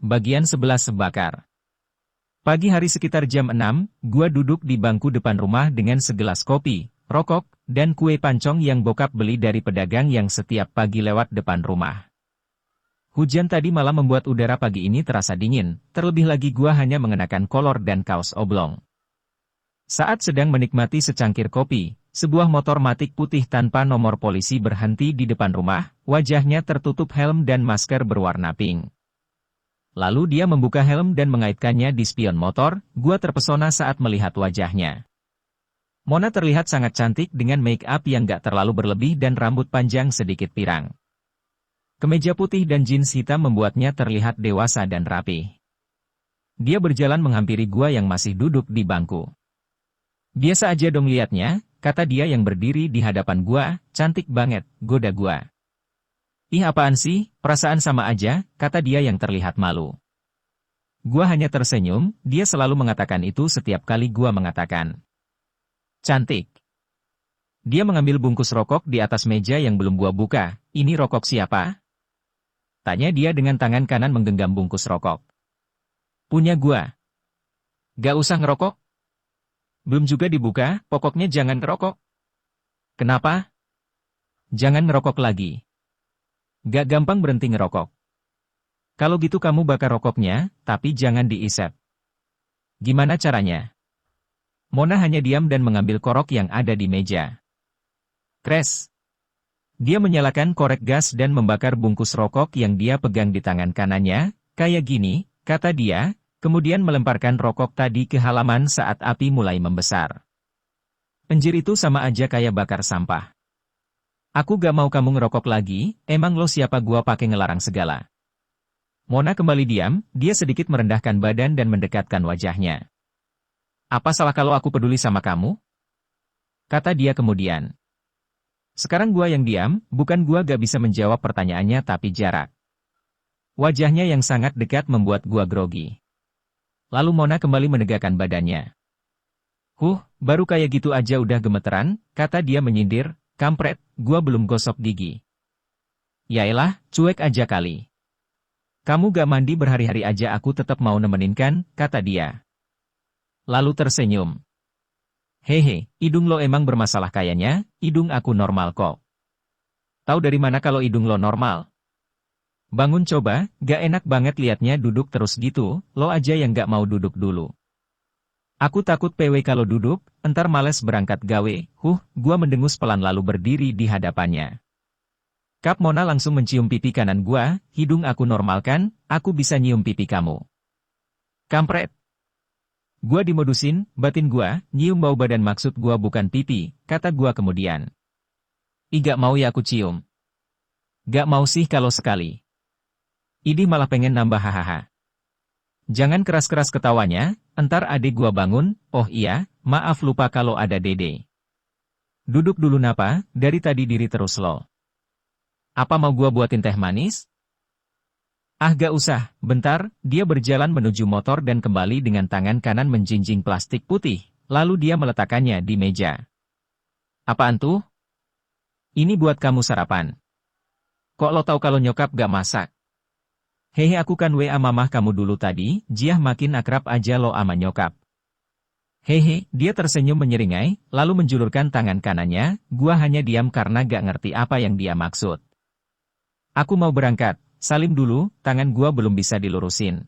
Bagian 11 Sebakar. Pagi hari sekitar jam 6, gua duduk di bangku depan rumah dengan segelas kopi, rokok, dan kue pancong yang bokap beli dari pedagang yang setiap pagi lewat depan rumah. Hujan tadi malam membuat udara pagi ini terasa dingin, terlebih lagi gua hanya mengenakan kolor dan kaos oblong. Saat sedang menikmati secangkir kopi, sebuah motor matic putih tanpa nomor polisi berhenti di depan rumah, wajahnya tertutup helm dan masker berwarna pink. Lalu dia membuka helm dan mengaitkannya di spion motor, gua terpesona saat melihat wajahnya. Mona terlihat sangat cantik dengan make up yang gak terlalu berlebih dan rambut panjang sedikit pirang. Kemeja putih dan jeans hitam membuatnya terlihat dewasa dan rapi. Dia berjalan menghampiri gua yang masih duduk di bangku. "Biasa aja dong liatnya," kata dia yang berdiri di hadapan gua, "cantik banget," goda gua. "Ih apaan sih, perasaan sama aja," kata dia yang terlihat malu. Gua hanya tersenyum, dia selalu mengatakan itu setiap kali gua mengatakan cantik. Dia mengambil bungkus rokok di atas meja yang belum gua buka. "Ini rokok siapa?" tanya dia dengan tangan kanan menggenggam bungkus rokok. "Punya gua." "Gak usah ngerokok." "Belum juga dibuka, pokoknya jangan ngerokok." "Kenapa?" "Jangan ngerokok lagi. Gak gampang berhenti ngerokok. Kalau gitu kamu bakar rokoknya, tapi jangan diisep." "Gimana caranya?" Mona hanya diam dan mengambil korek yang ada di meja. Kres. Dia menyalakan korek gas dan membakar bungkus rokok yang dia pegang di tangan kanannya. "Kayak gini," kata dia, kemudian melemparkan rokok tadi ke halaman saat api mulai membesar. "Anjir itu sama aja kayak bakar sampah. Aku gak mau kamu ngerokok lagi, emang lo siapa gua pakai ngelarang segala." Mona kembali diam, dia sedikit merendahkan badan dan mendekatkan wajahnya. "Apa salah kalau aku peduli sama kamu?" kata dia kemudian. Sekarang gua yang diam, bukan gua gak bisa menjawab pertanyaannya tapi jarak wajahnya yang sangat dekat membuat gua grogi. Lalu Mona kembali menegakkan badannya. Baru kayak gitu aja udah gemeteran," kata dia menyindir. "Kampret, gua belum gosok gigi." "Yaelah, cuek aja kali. Kamu gak mandi berhari-hari aja aku tetap mau nemenin kan," kata dia. Lalu tersenyum. "Hehe, hidung lo emang bermasalah kayaknya, hidung aku normal kok." "Tahu dari mana kalau hidung lo normal? Bangun coba, gak enak banget liatnya duduk terus gitu, lo aja yang gak mau duduk dulu." "Aku takut PW kalau duduk, entar males berangkat gawe." Gua mendengus pelan lalu berdiri di hadapannya. "Kap." Mona langsung mencium pipi kanan gua. "Hidung aku normal kan, aku bisa nyium pipi kamu." "Kampret." Gua dimodusin, batin gua, "Nyium bau badan maksud gua bukan pipi," kata gua kemudian. "Ih gak mau ya aku cium." "Gak mau sih kalau sekali." "Idih malah pengen nambah hahaha." "Jangan keras-keras ketawanya, entar adik gua bangun." "Oh iya, maaf lupa kalau ada dede." "Duduk dulu napa, dari tadi diri terus lo. Apa mau gua buatin teh manis?" "Ah gak usah, bentar." Dia berjalan menuju motor dan kembali dengan tangan kanan menjinjing plastik putih, lalu dia meletakkannya di meja. "Apaan tuh?" "Ini buat kamu sarapan." "Kok lo tahu kalau nyokap gak masak?" "Hehe aku kan WA mamah kamu dulu tadi, jiah makin akrab aja lo ama nyokap." "Hehe." Dia tersenyum menyeringai, lalu menjulurkan tangan kanannya. Gua hanya diam karena gak ngerti apa yang dia maksud. "Aku mau berangkat, salim dulu." Tangan gua belum bisa dilurusin.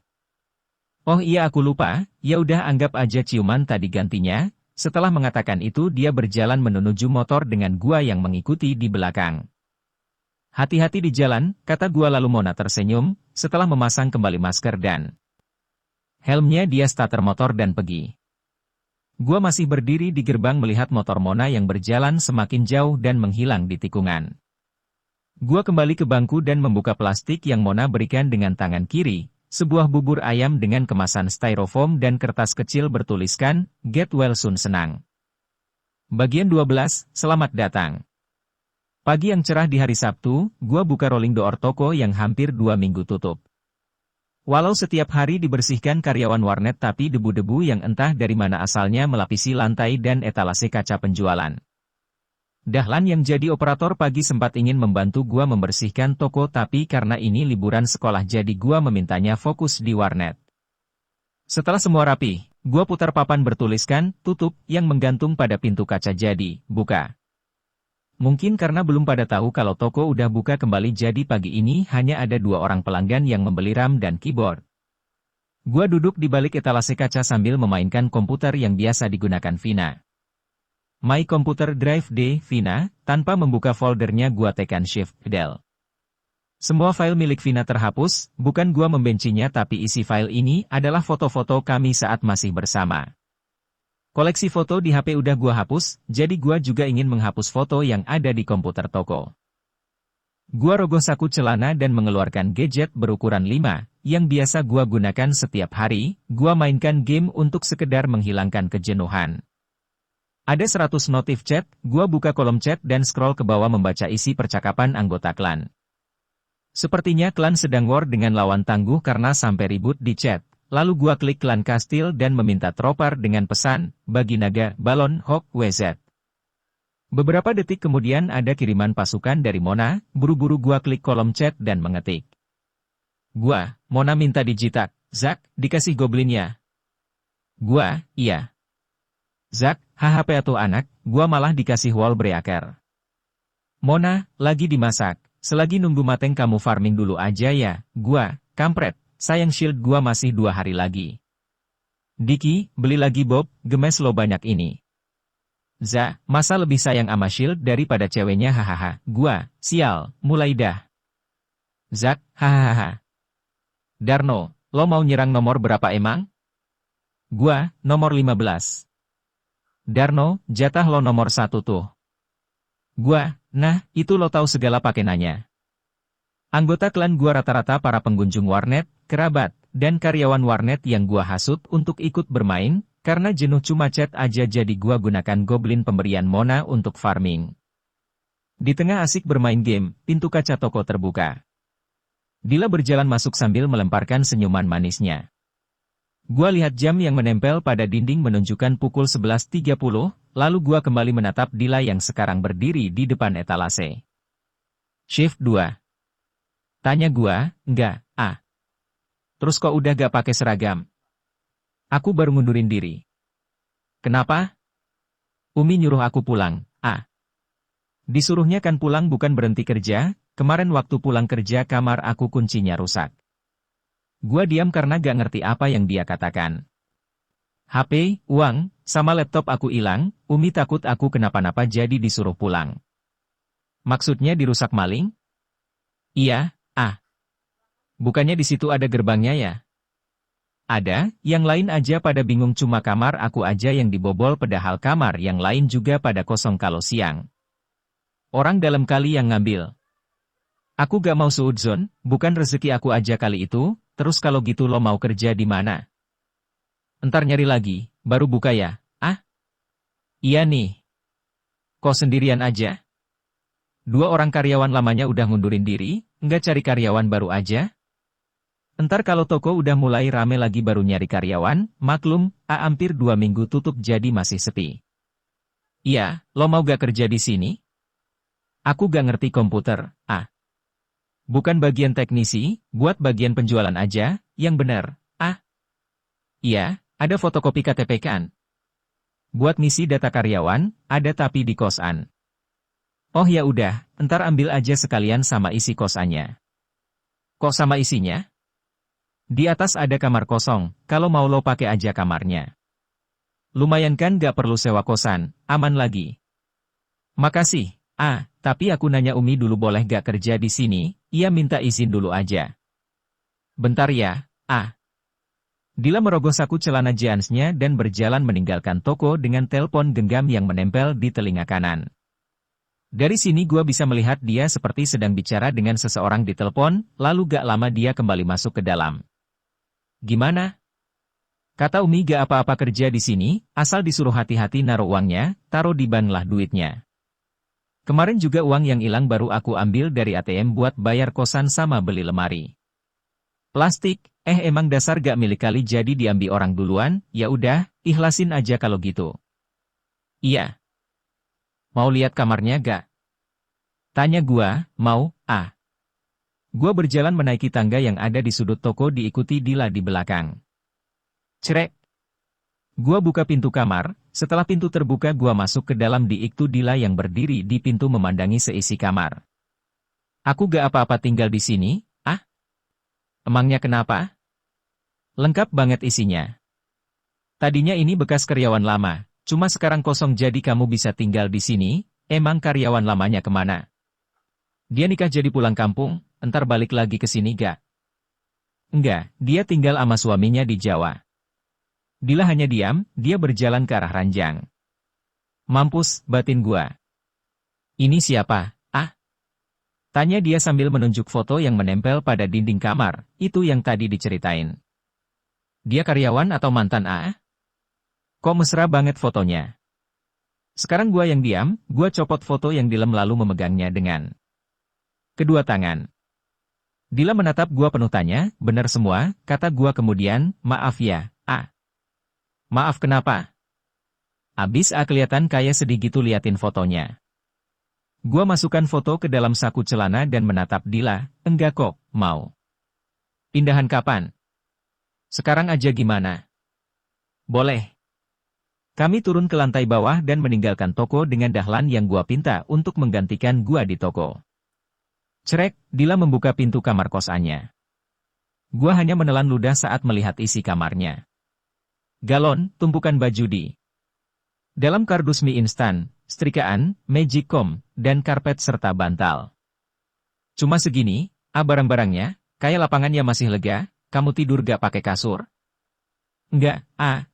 "Oh iya aku lupa, ya udah anggap aja ciuman tadi gantinya." Setelah mengatakan itu dia berjalan menuju motor dengan gua yang mengikuti di belakang. "Hati-hati di jalan," kata gua lalu Mona tersenyum, setelah memasang kembali masker dan helmnya dia starter motor dan pergi. Gua masih berdiri di gerbang melihat motor Mona yang berjalan semakin jauh dan menghilang di tikungan. Gua kembali ke bangku dan membuka plastik yang Mona berikan dengan tangan kiri, sebuah bubur ayam dengan kemasan styrofoam dan kertas kecil bertuliskan, "Get well soon senang." Bagian 12, Selamat datang. Pagi yang cerah di hari Sabtu, gua buka rolling door toko yang hampir 2 minggu tutup. Walau setiap hari dibersihkan karyawan warnet tapi debu-debu yang entah dari mana asalnya melapisi lantai dan etalase kaca penjualan. Dahlan yang jadi operator pagi sempat ingin membantu gua membersihkan toko tapi karena ini liburan sekolah jadi gua memintanya fokus di warnet. Setelah semua rapi, gua putar papan bertuliskan, tutup, yang menggantung pada pintu kaca jadi, buka. Mungkin karena belum pada tahu kalau toko udah buka kembali jadi pagi ini hanya ada 2 orang pelanggan yang membeli RAM dan keyboard. Gua duduk di balik etalase kaca sambil memainkan komputer yang biasa digunakan Vina. My Computer Drive D, Vina, tanpa membuka foldernya gua tekan Shift Del. Semua file milik Vina terhapus, bukan gua membencinya tapi isi file ini adalah foto-foto kami saat masih bersama. Koleksi foto di HP udah gua hapus, jadi gua juga ingin menghapus foto yang ada di komputer toko. Gua rogoh saku celana dan mengeluarkan gadget berukuran 5, yang biasa gua gunakan setiap hari, gua mainkan game untuk sekedar menghilangkan kejenuhan. Ada 100 notif chat, gua buka kolom chat dan scroll ke bawah membaca isi percakapan anggota klan. Sepertinya klan sedang war dengan lawan tangguh karena sampai ribut di chat. Lalu gua klik klan Kastil dan meminta tropar dengan pesan, bagi naga, balon, hok, WZ. Beberapa detik kemudian ada kiriman pasukan dari Mona, buru-buru gua klik kolom chat dan mengetik. Gua, Mona minta dijitak, Zak, dikasih goblinnya. Gua, iya. Zak, HHP atau anak, gua malah dikasih wall breaker. Mona, lagi dimasak, selagi nunggu mateng kamu farming dulu aja ya, gua, kampret, sayang shield gua masih 2 hari lagi. Diki, beli lagi Bob, gemes lo banyak ini. Za, masa lebih sayang ama shield daripada ceweknya hahaha, gua, sial, mulai dah. Zak, hahaha. Darno, lo mau nyerang nomor berapa emang? Gua, nomor 15. Darno, jatah lo nomor 1 tuh. Gua, nah, itu lo tahu segala pakai nanya. Anggota klan gua rata-rata para pengunjung warnet, kerabat, dan karyawan warnet yang gua hasut untuk ikut bermain, karena jenuh cuma chat aja jadi gua gunakan goblin pemberian Mona untuk farming. Di tengah asik bermain game, pintu kaca toko terbuka. Dila berjalan masuk sambil melemparkan senyuman manisnya. Gua lihat jam yang menempel pada dinding menunjukkan pukul 11.30, lalu gua kembali menatap Dila yang sekarang berdiri di depan etalase. Shift 2. Tanya gua, enggak, Terus kok udah gak pakai seragam? Aku baru ngundurin diri. Kenapa? Umi nyuruh aku pulang, Disuruhnya kan pulang bukan berhenti kerja, kemarin waktu pulang kerja kamar aku kuncinya rusak. Gua diam karena gak ngerti apa yang dia katakan. HP, uang, sama laptop aku hilang, Umi takut aku kenapa-napa jadi disuruh pulang. Maksudnya dirusak maling? Iya, Bukannya di situ ada gerbangnya ya? Ada, yang lain aja pada bingung cuma kamar aku aja yang dibobol padahal kamar yang lain juga pada kosong kalau siang. Orang dalam kali yang ngambil. Aku gak mau suudzon, bukan rezeki aku aja kali itu. Terus kalau gitu lo mau kerja di mana? Entar nyari lagi, baru buka ya, Iya nih. Kok sendirian aja? 2 orang karyawan lamanya udah ngundurin diri, nggak cari karyawan baru aja? Entar kalau toko udah mulai rame lagi baru nyari karyawan, maklum, hampir 2 minggu tutup jadi masih sepi. Iya, lo mau gak kerja di sini? Aku gak ngerti komputer, Bukan bagian teknisi, buat bagian penjualan aja, yang bener, Iya, ada fotokopi KTP kan? Buat ngisi data karyawan, ada tapi di kosan. Oh ya udah, entar ambil aja sekalian sama isi kosannya. Kok sama isinya? Di atas ada kamar kosong, kalau mau lo pakai aja kamarnya. Lumayan kan gak perlu sewa kosan, aman lagi. Makasih, tapi aku nanya Umi dulu boleh gak kerja di sini, ia minta izin dulu aja. Bentar ya, Dila merogoh saku celana jeansnya dan berjalan meninggalkan toko dengan telepon genggam yang menempel di telinga kanan. Dari sini gua bisa melihat dia seperti sedang bicara dengan seseorang di telepon, lalu gak lama dia kembali masuk ke dalam. Gimana? Kata Umi gak apa-apa kerja di sini, asal disuruh hati-hati naruh uangnya, taruh di bank lah duitnya. Kemarin juga uang yang hilang baru aku ambil dari ATM buat bayar kosan sama beli lemari. Plastik, emang dasar gak milik kali jadi diambil orang duluan, ya udah, ikhlasin aja kalau gitu. Iya. Mau lihat kamarnya gak? Tanya gua, mau, ah. Gua berjalan menaiki tangga yang ada di sudut toko diikuti Dila di belakang. Cerek. Gua buka pintu kamar, setelah pintu terbuka gua masuk ke dalam diikut Dila yang berdiri di pintu memandangi seisi kamar. Aku gak apa-apa tinggal di sini, ah? Emangnya kenapa? Lengkap banget isinya. Tadinya ini bekas karyawan lama, cuma sekarang kosong jadi kamu bisa tinggal di sini, emang karyawan lamanya kemana? Dia nikah jadi pulang kampung, entar balik lagi ke sini gak? Enggak, dia tinggal sama suaminya di Jawa. Dila hanya diam, dia berjalan ke arah ranjang. Mampus, batin gua. Ini siapa, ah? Tanya dia sambil menunjuk foto yang menempel pada dinding kamar, itu yang tadi diceritain. Dia karyawan atau mantan ah? Kok mesra banget fotonya? Sekarang gua yang diam, gua copot foto yang dilem lalu memegangnya dengan kedua tangan. Dila menatap gua penuh tanya, bener semua, kata gua kemudian, maaf ya, ah. Maaf kenapa? Abis kelihatan kayak sedih gitu liatin fotonya. Gua masukkan foto ke dalam saku celana dan menatap Dila, enggak kok, mau. Pindahan kapan? Sekarang aja gimana? Boleh. Kami turun ke lantai bawah dan meninggalkan toko dengan Dahlan yang gua pinta untuk menggantikan gua di toko. Cerek, Dila membuka pintu kamar kosannya. Gua hanya menelan ludah saat melihat isi kamarnya. Galon, tumpukan baju di dalam kardus mie instan, setrikaan, magic comb, dan karpet serta bantal. Cuma segini, barang-barangnya, kayak lapangannya masih lega, kamu tidur gak pakai kasur? Enggak,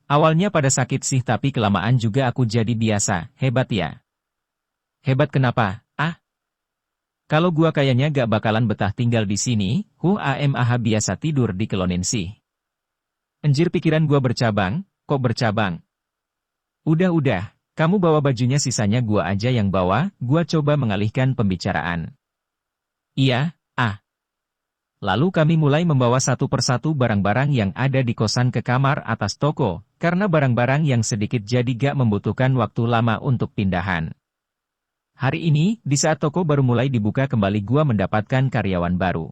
awalnya pada sakit sih tapi kelamaan juga aku jadi biasa, hebat ya. Hebat kenapa, ah? Kalau gua kayaknya gak bakalan betah tinggal di sini, biasa tidur di kelonin sih. Anjir pikiran gua bercabang, kok bercabang? Udah, kamu bawa bajunya sisanya gua aja yang bawa, gua coba mengalihkan pembicaraan. Iya, ah. Lalu kami mulai membawa satu persatu barang-barang yang ada di kosan ke kamar atas toko, karena barang-barang yang sedikit jadi gak membutuhkan waktu lama untuk pindahan. Hari ini, di saat toko baru mulai dibuka kembali gua mendapatkan karyawan baru.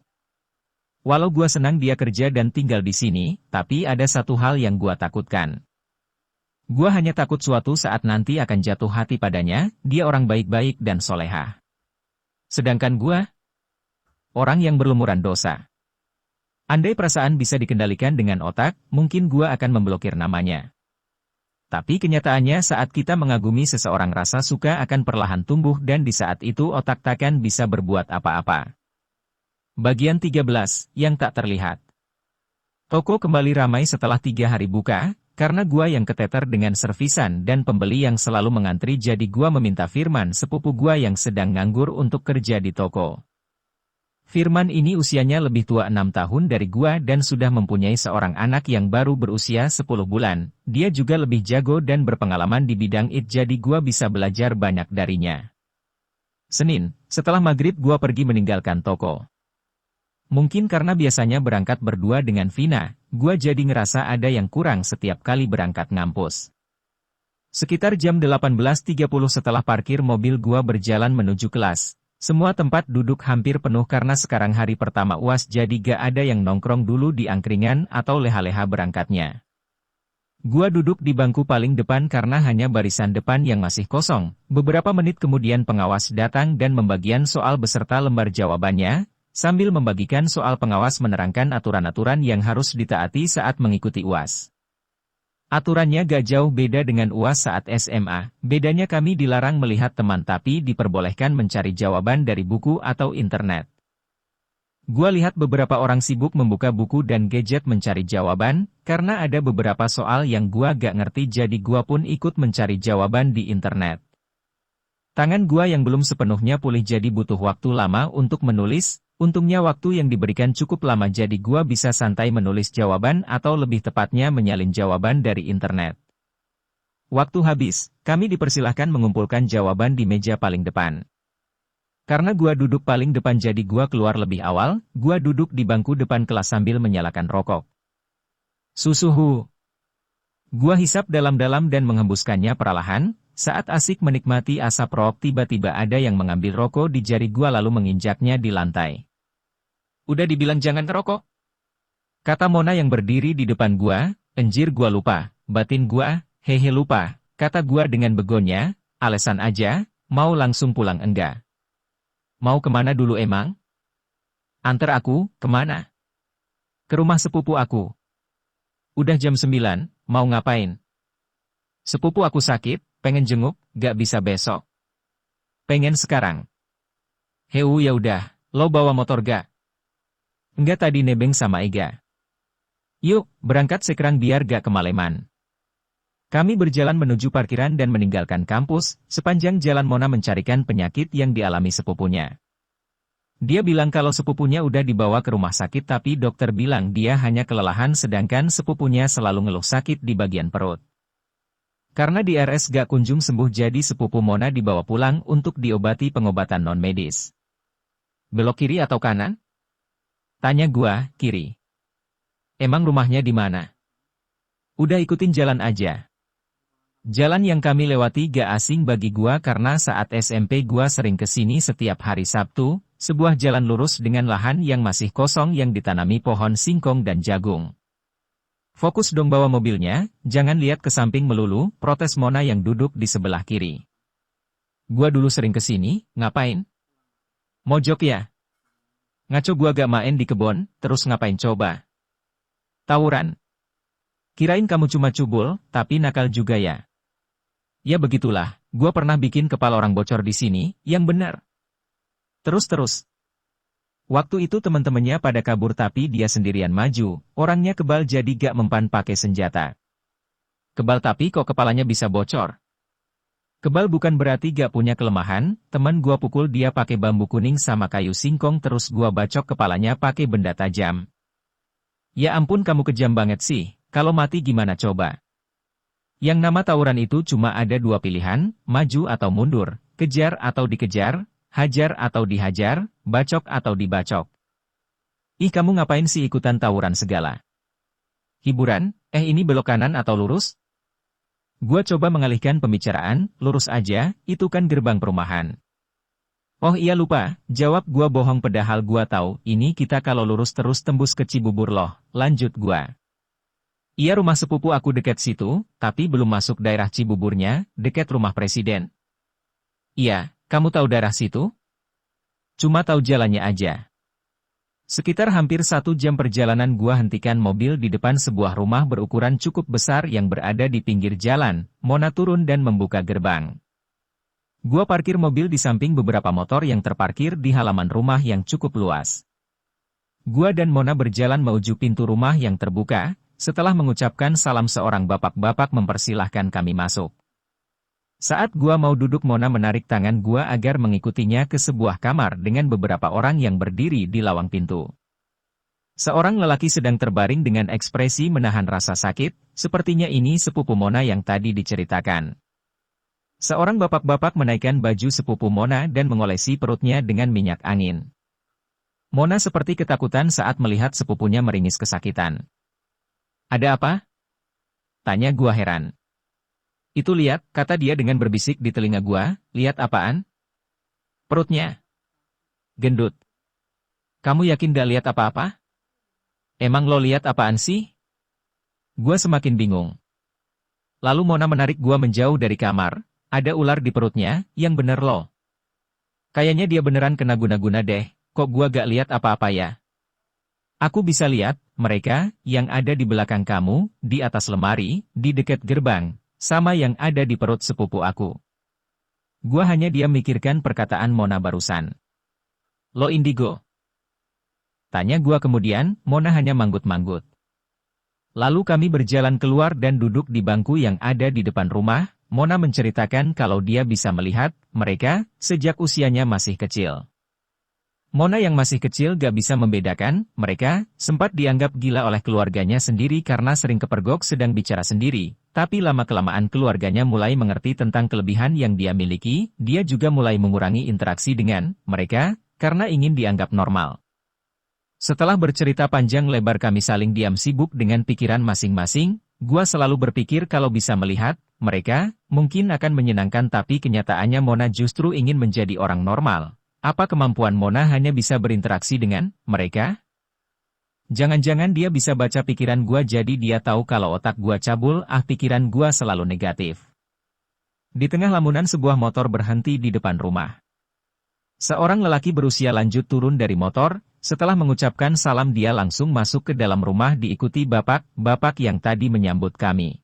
Walau gua senang dia kerja dan tinggal di sini, tapi ada satu hal yang gua takutkan. Gua hanya takut suatu saat nanti akan jatuh hati padanya, dia orang baik-baik dan solehah. Sedangkan gua, orang yang berlumuran dosa. Andai perasaan bisa dikendalikan dengan otak, mungkin gua akan memblokir namanya. Tapi kenyataannya saat kita mengagumi seseorang rasa suka akan perlahan tumbuh dan di saat itu otak takkan bisa berbuat apa-apa. Bagian 13, yang tak terlihat. Toko kembali ramai setelah 3 hari buka, karena gua yang keteter dengan servisan dan pembeli yang selalu mengantri jadi gua meminta Firman sepupu gua yang sedang nganggur untuk kerja di toko. Firman ini usianya lebih tua 6 tahun dari gua dan sudah mempunyai seorang anak yang baru berusia 10 bulan. Dia juga lebih jago dan berpengalaman di bidang IT jadi gua bisa belajar banyak darinya. Senin, setelah maghrib gua pergi meninggalkan toko. Mungkin karena biasanya berangkat berdua dengan Vina, gua jadi ngerasa ada yang kurang setiap kali berangkat ngampus. Sekitar jam 18.30 setelah parkir mobil gua berjalan menuju kelas. Semua tempat duduk hampir penuh karena sekarang hari pertama UAS jadi gak ada yang nongkrong dulu di angkringan atau leha-leha berangkatnya. Gua duduk di bangku paling depan karena hanya barisan depan yang masih kosong. Beberapa menit kemudian pengawas datang dan membagian soal beserta lembar jawabannya, sambil membagikan soal pengawas menerangkan aturan-aturan yang harus ditaati saat mengikuti UAS. Aturannya gak jauh beda dengan UAS saat SMA, bedanya kami dilarang melihat teman tapi diperbolehkan mencari jawaban dari buku atau internet. Gua lihat beberapa orang sibuk membuka buku dan gadget mencari jawaban, karena ada beberapa soal yang gua gak ngerti jadi gua pun ikut mencari jawaban di internet. Tangan gua yang belum sepenuhnya pulih jadi butuh waktu lama untuk menulis. Untungnya waktu yang diberikan cukup lama jadi gua bisa santai menulis jawaban atau lebih tepatnya menyalin jawaban dari internet. Waktu habis, kami dipersilahkan mengumpulkan jawaban di meja paling depan. Karena gua duduk paling depan jadi gua keluar lebih awal, gua duduk di bangku depan kelas sambil menyalakan rokok. Susuhu. Gua hisap dalam-dalam dan menghembuskannya perlahan, Saat asik menikmati asap rok tiba-tiba ada yang mengambil rokok di jari gua lalu menginjaknya di lantai. Udah dibilang jangan ngerokok. Kata Mona yang berdiri di depan gua, anjir gua lupa, batin gua, hehe lupa, kata gua dengan begonya, alasan aja, mau langsung pulang enggak? Mau kemana dulu emang? Antar aku, kemana? Ke rumah sepupu aku. Udah jam 9, mau ngapain? Sepupu aku sakit, pengen jenguk, gak bisa besok. Pengen sekarang. Heu ya udah, lo bawa motor gak? Enggak tadi nebeng sama Ega. Yuk, berangkat sekarang biar gak kemaleman. Kami berjalan menuju parkiran dan meninggalkan kampus, sepanjang jalan Mona mencarikan penyakit yang dialami sepupunya. Dia bilang kalau sepupunya udah dibawa ke rumah sakit tapi dokter bilang dia hanya kelelahan sedangkan sepupunya selalu ngeluh sakit di bagian perut. Karena di RS gak kunjung sembuh jadi sepupu Mona dibawa pulang untuk diobati pengobatan non-medis. Belok kiri atau kanan? Tanya gua, kiri. Emang rumahnya di mana? Udah ikutin jalan aja. Jalan yang kami lewati gak asing bagi gua karena saat SMP gua sering kesini setiap hari Sabtu, sebuah jalan lurus dengan lahan yang masih kosong yang ditanami pohon singkong dan jagung. Fokus dong bawa mobilnya, jangan lihat ke samping melulu, protes Mona yang duduk di sebelah kiri. Gua dulu sering kesini, ngapain? Mojok ya? Ngaco gua gak main di kebon, terus ngapain coba? Tawuran. Kirain kamu cuma cubul, tapi nakal juga ya. Ya begitulah, gua pernah bikin kepala orang bocor di sini, yang benar. Terus. Waktu itu teman-temannya pada kabur tapi dia sendirian maju, orangnya kebal jadi gak mempan pakai senjata. Kebal tapi kok kepalanya bisa bocor? Kebal bukan berarti gak punya kelemahan, teman gua pukul dia pakai bambu kuning sama kayu singkong terus gua bacok kepalanya pakai benda tajam. Ya ampun kamu kejam banget sih, kalau mati gimana coba? Yang nama tawuran itu cuma ada dua pilihan, maju atau mundur, kejar atau dikejar, hajar atau dihajar, bacok atau dibacok. Ih kamu ngapain sih ikutan tawuran segala? Hiburan, ini belok kanan atau lurus? Gua coba mengalihkan pembicaraan, lurus aja, itu kan gerbang perumahan. Oh iya lupa, jawab gua bohong padahal gua tahu, ini kita kalau lurus terus tembus ke Cibubur loh, lanjut gua. Iya rumah sepupu aku dekat situ, tapi belum masuk daerah Cibuburnya, dekat rumah presiden. Iya, kamu tahu daerah situ? Cuma tahu jalannya aja. Sekitar hampir 1 jam perjalanan gua hentikan mobil di depan sebuah rumah berukuran cukup besar yang berada di pinggir jalan, Mona turun dan membuka gerbang. Gua parkir mobil di samping beberapa motor yang terparkir di halaman rumah yang cukup luas. Gua dan Mona berjalan menuju pintu rumah yang terbuka, setelah mengucapkan salam seorang bapak-bapak mempersilahkan kami masuk. Saat gua mau duduk Mona menarik tangan gua agar mengikutinya ke sebuah kamar dengan beberapa orang yang berdiri di lawang pintu. Seorang lelaki sedang terbaring dengan ekspresi menahan rasa sakit, sepertinya ini sepupu Mona yang tadi diceritakan. Seorang bapak-bapak menaikkan baju sepupu Mona dan mengolesi perutnya dengan minyak angin. Mona seperti ketakutan saat melihat sepupunya meringis kesakitan. Ada apa? Tanya gua heran. Itu lihat, kata dia dengan berbisik di telinga gua, lihat apaan? Perutnya. Gendut. Kamu yakin gak lihat apa-apa? Emang lo lihat apaan sih? Gua semakin bingung. Lalu Mona menarik gua menjauh dari kamar. Ada ular di perutnya, yang bener loh. Kayaknya dia beneran kena guna-guna deh, kok gua gak lihat apa-apa ya? Aku bisa lihat, mereka, yang ada di belakang kamu, di atas lemari, di dekat gerbang, sama yang ada di perut sepupu aku. Gua hanya diam mikirkan perkataan Mona barusan. Lo indigo? Tanya gua kemudian, Mona hanya manggut-manggut. Lalu kami berjalan keluar dan duduk di bangku yang ada di depan rumah. Mona menceritakan kalau dia bisa melihat mereka sejak usianya masih kecil. Mona yang masih kecil gak bisa membedakan mereka, sempat dianggap gila oleh keluarganya sendiri karena sering kepergok sedang bicara sendiri, tapi lama-kelamaan keluarganya mulai mengerti tentang kelebihan yang dia miliki, dia juga mulai mengurangi interaksi dengan mereka, karena ingin dianggap normal. Setelah bercerita panjang lebar kami saling diam sibuk dengan pikiran masing-masing, gua selalu berpikir kalau bisa melihat mereka mungkin akan menyenangkan tapi kenyataannya Mona justru ingin menjadi orang normal. Apa kemampuan Mona hanya bisa berinteraksi dengan mereka? Jangan-jangan dia bisa baca pikiran gua jadi dia tahu kalau otak gua cabul, pikiran gua selalu negatif. Di tengah lamunan sebuah motor berhenti di depan rumah. Seorang lelaki berusia lanjut turun dari motor, setelah mengucapkan salam dia langsung masuk ke dalam rumah diikuti bapak yang tadi menyambut kami.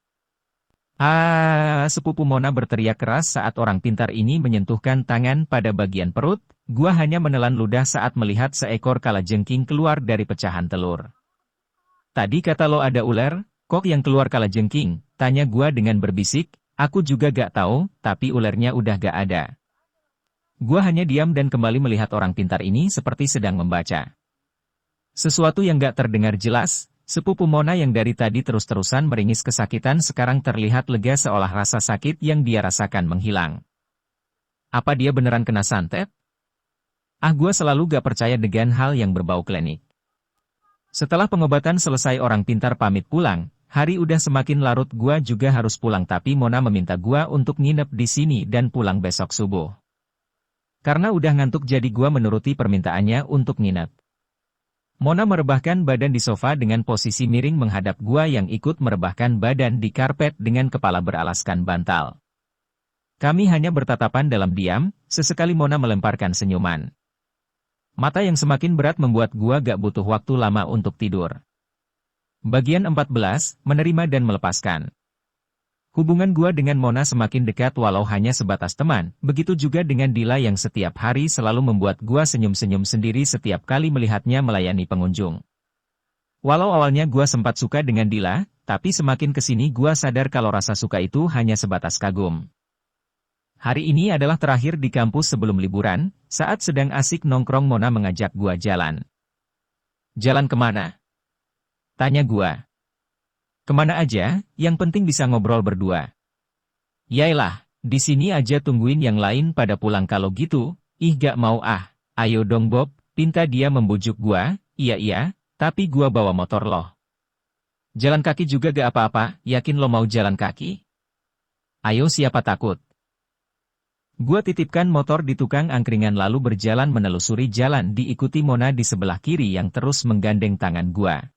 Sepupu Mona berteriak keras saat orang pintar ini menyentuhkan tangan pada bagian perut. Gua hanya menelan ludah saat melihat seekor kalajengking keluar dari pecahan telur. Tadi kata lo ada ular, kok yang keluar kalajengking? Tanya gua dengan berbisik, aku juga gak tahu, tapi ularnya udah gak ada. Gua hanya diam dan kembali melihat orang pintar ini seperti sedang membaca sesuatu yang gak terdengar jelas. Sepupu Mona yang dari tadi terus-terusan meringis kesakitan sekarang terlihat lega seolah rasa sakit yang dia rasakan menghilang. Apa dia beneran kena santet? Gua selalu gak percaya dengan hal yang berbau klinik. Setelah pengobatan selesai orang pintar pamit pulang, hari udah semakin larut gua juga harus pulang tapi Mona meminta gua untuk nginep di sini dan pulang besok subuh. Karena udah ngantuk jadi gua menuruti permintaannya untuk nginep. Mona merebahkan badan di sofa dengan posisi miring menghadap gua yang ikut merebahkan badan di karpet dengan kepala beralaskan bantal. Kami hanya bertatapan dalam diam, sesekali Mona melemparkan senyuman. Mata yang semakin berat membuat gua gak butuh waktu lama untuk tidur. Bagian 14, menerima dan melepaskan. Hubungan gua dengan Mona semakin dekat walau hanya sebatas teman, begitu juga dengan Dila yang setiap hari selalu membuat gua senyum-senyum sendiri setiap kali melihatnya melayani pengunjung. Walau awalnya gua sempat suka dengan Dila, tapi semakin kesini gua sadar kalau rasa suka itu hanya sebatas kagum. Hari ini adalah terakhir di kampus sebelum liburan, saat sedang asik nongkrong Mona mengajak gua jalan. Jalan kemana? Tanya gua. Kemana aja, yang penting bisa ngobrol berdua. Yailah, di sini aja tungguin yang lain pada pulang kalau gitu, gak mau ayo dong Bob, pinta dia membujuk gua, iya, tapi gua bawa motor loh. Jalan kaki juga gak apa-apa, yakin lo mau jalan kaki? Ayo siapa takut? Gua titipkan motor di tukang angkringan lalu berjalan menelusuri jalan diikuti Mona di sebelah kiri yang terus menggandeng tangan gua.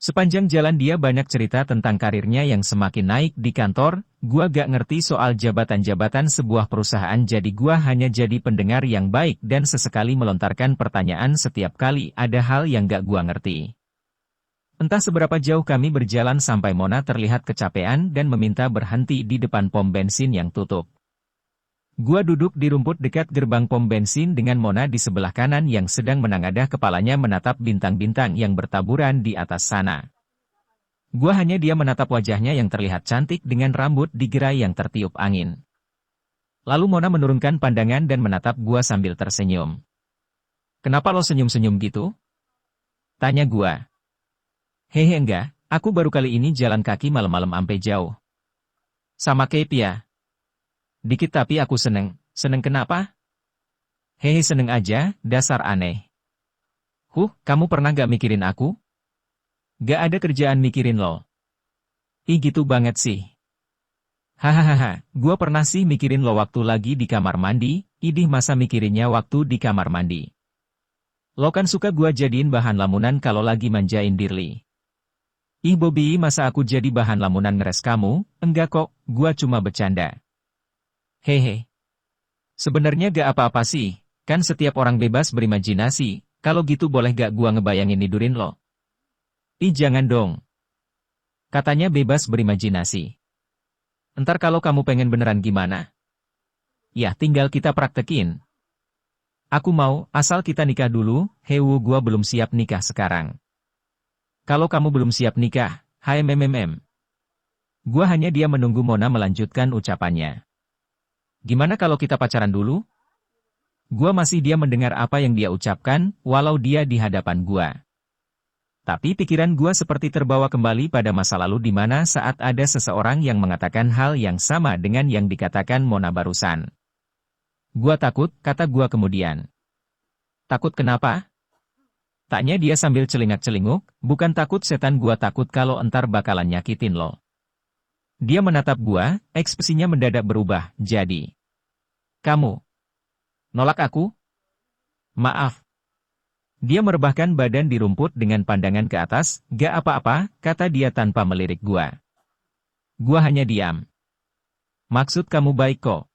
Sepanjang jalan dia banyak cerita tentang karirnya yang semakin naik di kantor, gua gak ngerti soal jabatan-jabatan sebuah perusahaan jadi gua hanya jadi pendengar yang baik dan sesekali melontarkan pertanyaan setiap kali ada hal yang gak gua ngerti. Entah seberapa jauh kami berjalan sampai Mona terlihat kecapean dan meminta berhenti di depan pom bensin yang tutup. Gua duduk di rumput dekat gerbang pom bensin dengan Mona di sebelah kanan yang sedang menengadah kepalanya menatap bintang-bintang yang bertaburan di atas sana. Gua hanya dia menatap wajahnya yang terlihat cantik dengan rambut digerai yang tertiup angin. Lalu Mona menurunkan pandangan dan menatap gua sambil tersenyum. Kenapa lo senyum-senyum gitu? Tanya gua. Hehe enggak, aku baru kali ini jalan kaki malam-malam ampe jauh. Sama Cape ya. Dikit tapi aku seneng. Seneng kenapa? Hehe seneng aja, dasar aneh. Kamu pernah gak mikirin aku? Gak ada kerjaan mikirin lo. Gitu banget sih. Hahaha, gua pernah sih mikirin lo waktu lagi di kamar mandi, idih masa mikirinnya waktu di kamar mandi. Lo kan suka gua jadiin bahan lamunan kalau lagi manjain Dirli. Bobby masa aku jadi bahan lamunan ngeres kamu? Enggak kok, gua cuma bercanda. Hehe. Sebenarnya gak apa-apa sih, kan setiap orang bebas berimajinasi, kalau gitu boleh gak gua ngebayangin nidurin lo? Jangan dong. Katanya bebas berimajinasi. Entar kalau kamu pengen beneran gimana? Ya tinggal kita praktekin. Aku mau, asal kita nikah dulu, gua belum siap nikah sekarang. Kalau kamu belum siap nikah, Gua hanya dia menunggu Mona melanjutkan ucapannya. Gimana kalau kita pacaran dulu? Gua masih dia mendengar apa yang dia ucapkan, walau dia di hadapan gua. Tapi pikiran gua seperti terbawa kembali pada masa lalu di mana saat ada seseorang yang mengatakan hal yang sama dengan yang dikatakan Mona barusan. Gua takut, kata gua kemudian. Takut kenapa? Tanya dia sambil celingak-celinguk, bukan takut setan gua takut kalau entar bakalan nyakitin lo. Dia menatap gua, ekspresinya mendadak berubah, jadi. Kamu nolak aku? Maaf. Dia merebahkan badan di rumput dengan pandangan ke atas, gak apa-apa, kata dia tanpa melirik gua. Gua hanya diam. Maksud kamu baik kok.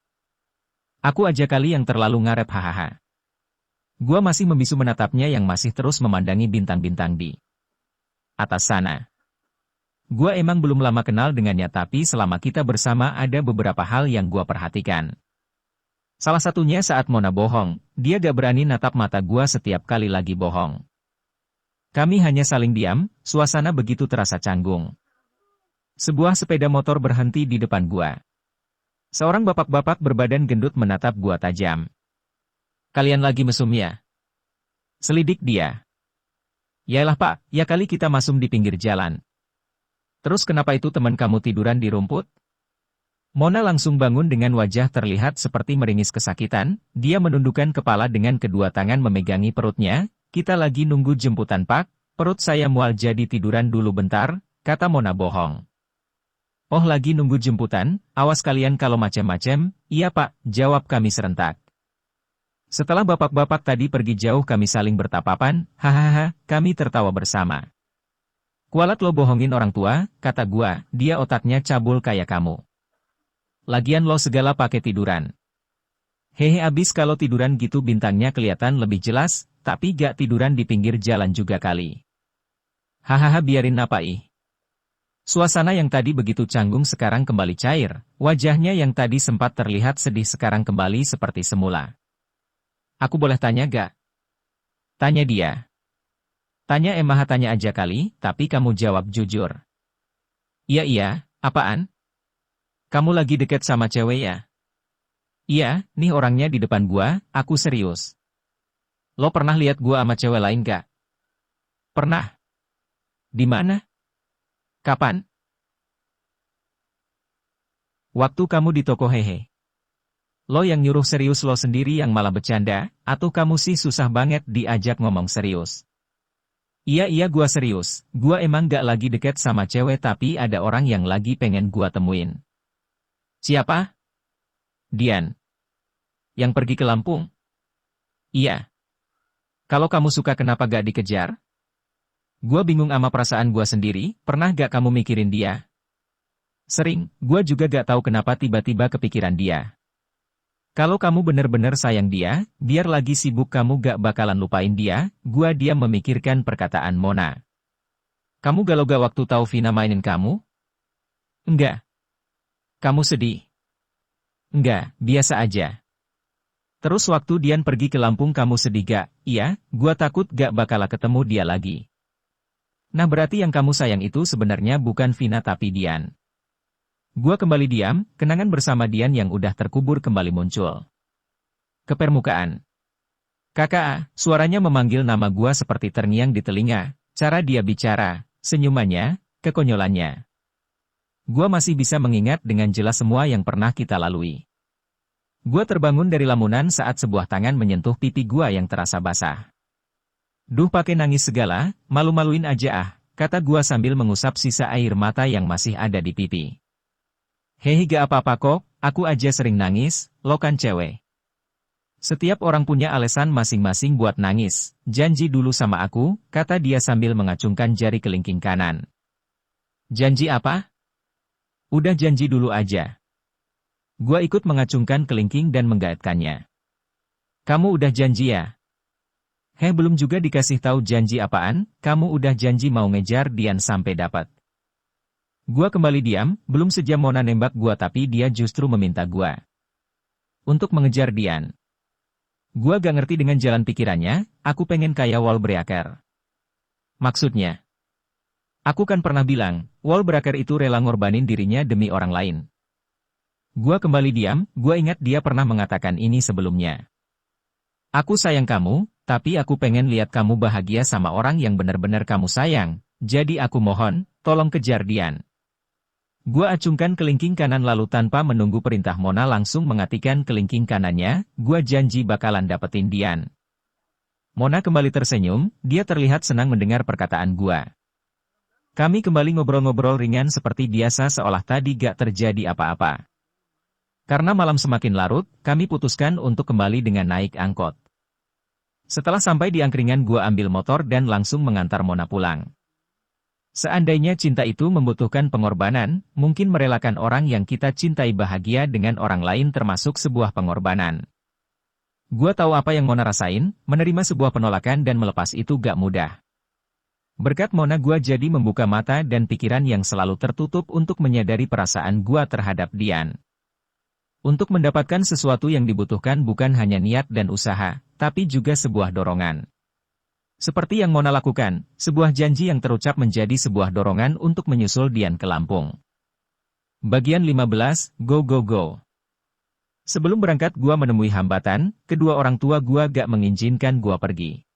Aku aja kali yang terlalu ngarep hahaha. Gua masih membisu menatapnya yang masih terus memandangi bintang-bintang di atas sana. Gua emang belum lama kenal dengannya tapi selama kita bersama ada beberapa hal yang gua perhatikan. Salah satunya saat Mona bohong, dia gak berani natap mata gua setiap kali lagi bohong. Kami hanya saling diam, suasana begitu terasa canggung. Sebuah sepeda motor berhenti di depan gua. Seorang bapak-bapak berbadan gendut menatap gua tajam. Kalian lagi mesum ya? Selidik dia. Yaelah pak, ya kali kita masum di pinggir jalan. Terus kenapa itu teman kamu tiduran di rumput? Mona langsung bangun dengan wajah terlihat seperti meringis kesakitan, dia menundukkan kepala dengan kedua tangan memegangi perutnya, kita lagi nunggu jemputan pak, perut saya mual jadi tiduran dulu bentar, kata Mona bohong. Oh lagi nunggu jemputan, awas kalian kalau macem-macem, iya pak, jawab kami serentak. Setelah bapak-bapak tadi pergi jauh kami saling bertapapan, hahaha, kami tertawa bersama. Kualat lo bohongin orang tua, kata gua, dia otaknya cabul kayak kamu. Lagian lo segala pakai tiduran. Hehe abis kalau tiduran gitu bintangnya kelihatan lebih jelas, tapi gak tiduran di pinggir jalan juga kali. Hahaha biarin apa ih. Suasana yang tadi begitu canggung sekarang kembali cair, wajahnya yang tadi sempat terlihat sedih sekarang kembali seperti semula. Aku boleh tanya gak? Tanya dia. Tanya Emma tanya aja kali, tapi kamu jawab jujur. Iya, apaan? Kamu lagi deket sama cewek ya? Iya, nih orangnya di depan gua, aku serius. Lo pernah lihat gua sama cewek lain gak? Pernah. Di mana? Kapan? Waktu kamu di toko hehe. Lo yang nyuruh serius lo sendiri yang malah bercanda, atau kamu sih susah banget diajak ngomong serius? Iya gua serius, gua emang gak lagi deket sama cewek tapi ada orang yang lagi pengen gua temuin. Siapa? Dian. Yang pergi ke Lampung? Iya. Kalau kamu suka kenapa gak dikejar? Gua bingung sama perasaan gua sendiri, pernah gak kamu mikirin dia? Sering, gua juga gak tahu kenapa tiba-tiba kepikiran dia. Kalau kamu bener-bener sayang dia, biar lagi sibuk kamu gak bakalan lupain dia, gua diam memikirkan perkataan Mona. Kamu galau gak waktu tahu Vina mainin kamu? Enggak. Kamu sedih? Enggak, biasa aja. Terus waktu Dian pergi ke Lampung kamu sedih gak? Iya, gua takut gak bakal ketemu dia lagi. Nah berarti yang kamu sayang itu sebenarnya bukan Vina tapi Dian. Gua kembali diam, kenangan bersama Dian yang udah terkubur kembali muncul ke permukaan. Kakak, suaranya memanggil nama gua seperti terngiang di telinga, cara dia bicara, senyumannya, kekonyolannya. Gua masih bisa mengingat dengan jelas semua yang pernah kita lalui. Gua terbangun dari lamunan saat sebuah tangan menyentuh pipi gua yang terasa basah. Duh pakai nangis segala, malu-maluin aja ah, kata gua sambil mengusap sisa air mata yang masih ada di pipi. Hehe gak apa-apa kok, aku aja sering nangis, lo kan cewek. Setiap orang punya alasan masing-masing buat nangis, janji dulu sama aku, kata dia sambil mengacungkan jari kelingking kanan. Janji apa? Udah janji dulu aja. Gua ikut mengacungkan kelingking dan menggaetkannya. Kamu udah janji ya? Belum juga dikasih tahu janji apaan, kamu udah janji mau ngejar Dian sampai dapat. Gua kembali diam, belum sejam Mona nembak gua tapi dia justru meminta gua untuk mengejar Dian. Gua gak ngerti dengan jalan pikirannya, aku pengen kayak Wallbreaker. Maksudnya? Aku kan pernah bilang, Wallbreaker itu rela ngorbanin dirinya demi orang lain. Gua kembali diam, gua ingat dia pernah mengatakan ini sebelumnya. Aku sayang kamu, tapi aku pengen lihat kamu bahagia sama orang yang benar-benar kamu sayang, jadi aku mohon, tolong kejar Dian. Gua acungkan kelingking kanan lalu tanpa menunggu perintah Mona langsung mengatikan kelingking kanannya, gua janji bakalan dapetin Dian. Mona kembali tersenyum, dia terlihat senang mendengar perkataan gua. Kami kembali ngobrol-ngobrol ringan seperti biasa seolah tadi gak terjadi apa-apa. Karena malam semakin larut, kami putuskan untuk kembali dengan naik angkot. Setelah sampai di angkringan gua ambil motor dan langsung mengantar Mona pulang. Seandainya cinta itu membutuhkan pengorbanan, mungkin merelakan orang yang kita cintai bahagia dengan orang lain termasuk sebuah pengorbanan. Gua tahu apa yang Mona rasain, menerima sebuah penolakan dan melepas itu gak mudah. Berkat Mona gua jadi membuka mata dan pikiran yang selalu tertutup untuk menyadari perasaan gua terhadap Dian. Untuk mendapatkan sesuatu yang dibutuhkan bukan hanya niat dan usaha, tapi juga sebuah dorongan. Seperti yang Mona lakukan, sebuah janji yang terucap menjadi sebuah dorongan untuk menyusul Dian ke Lampung. Bagian 15, Go Go Go. Sebelum berangkat gua menemui hambatan, kedua orang tua gua gak mengizinkan gua pergi.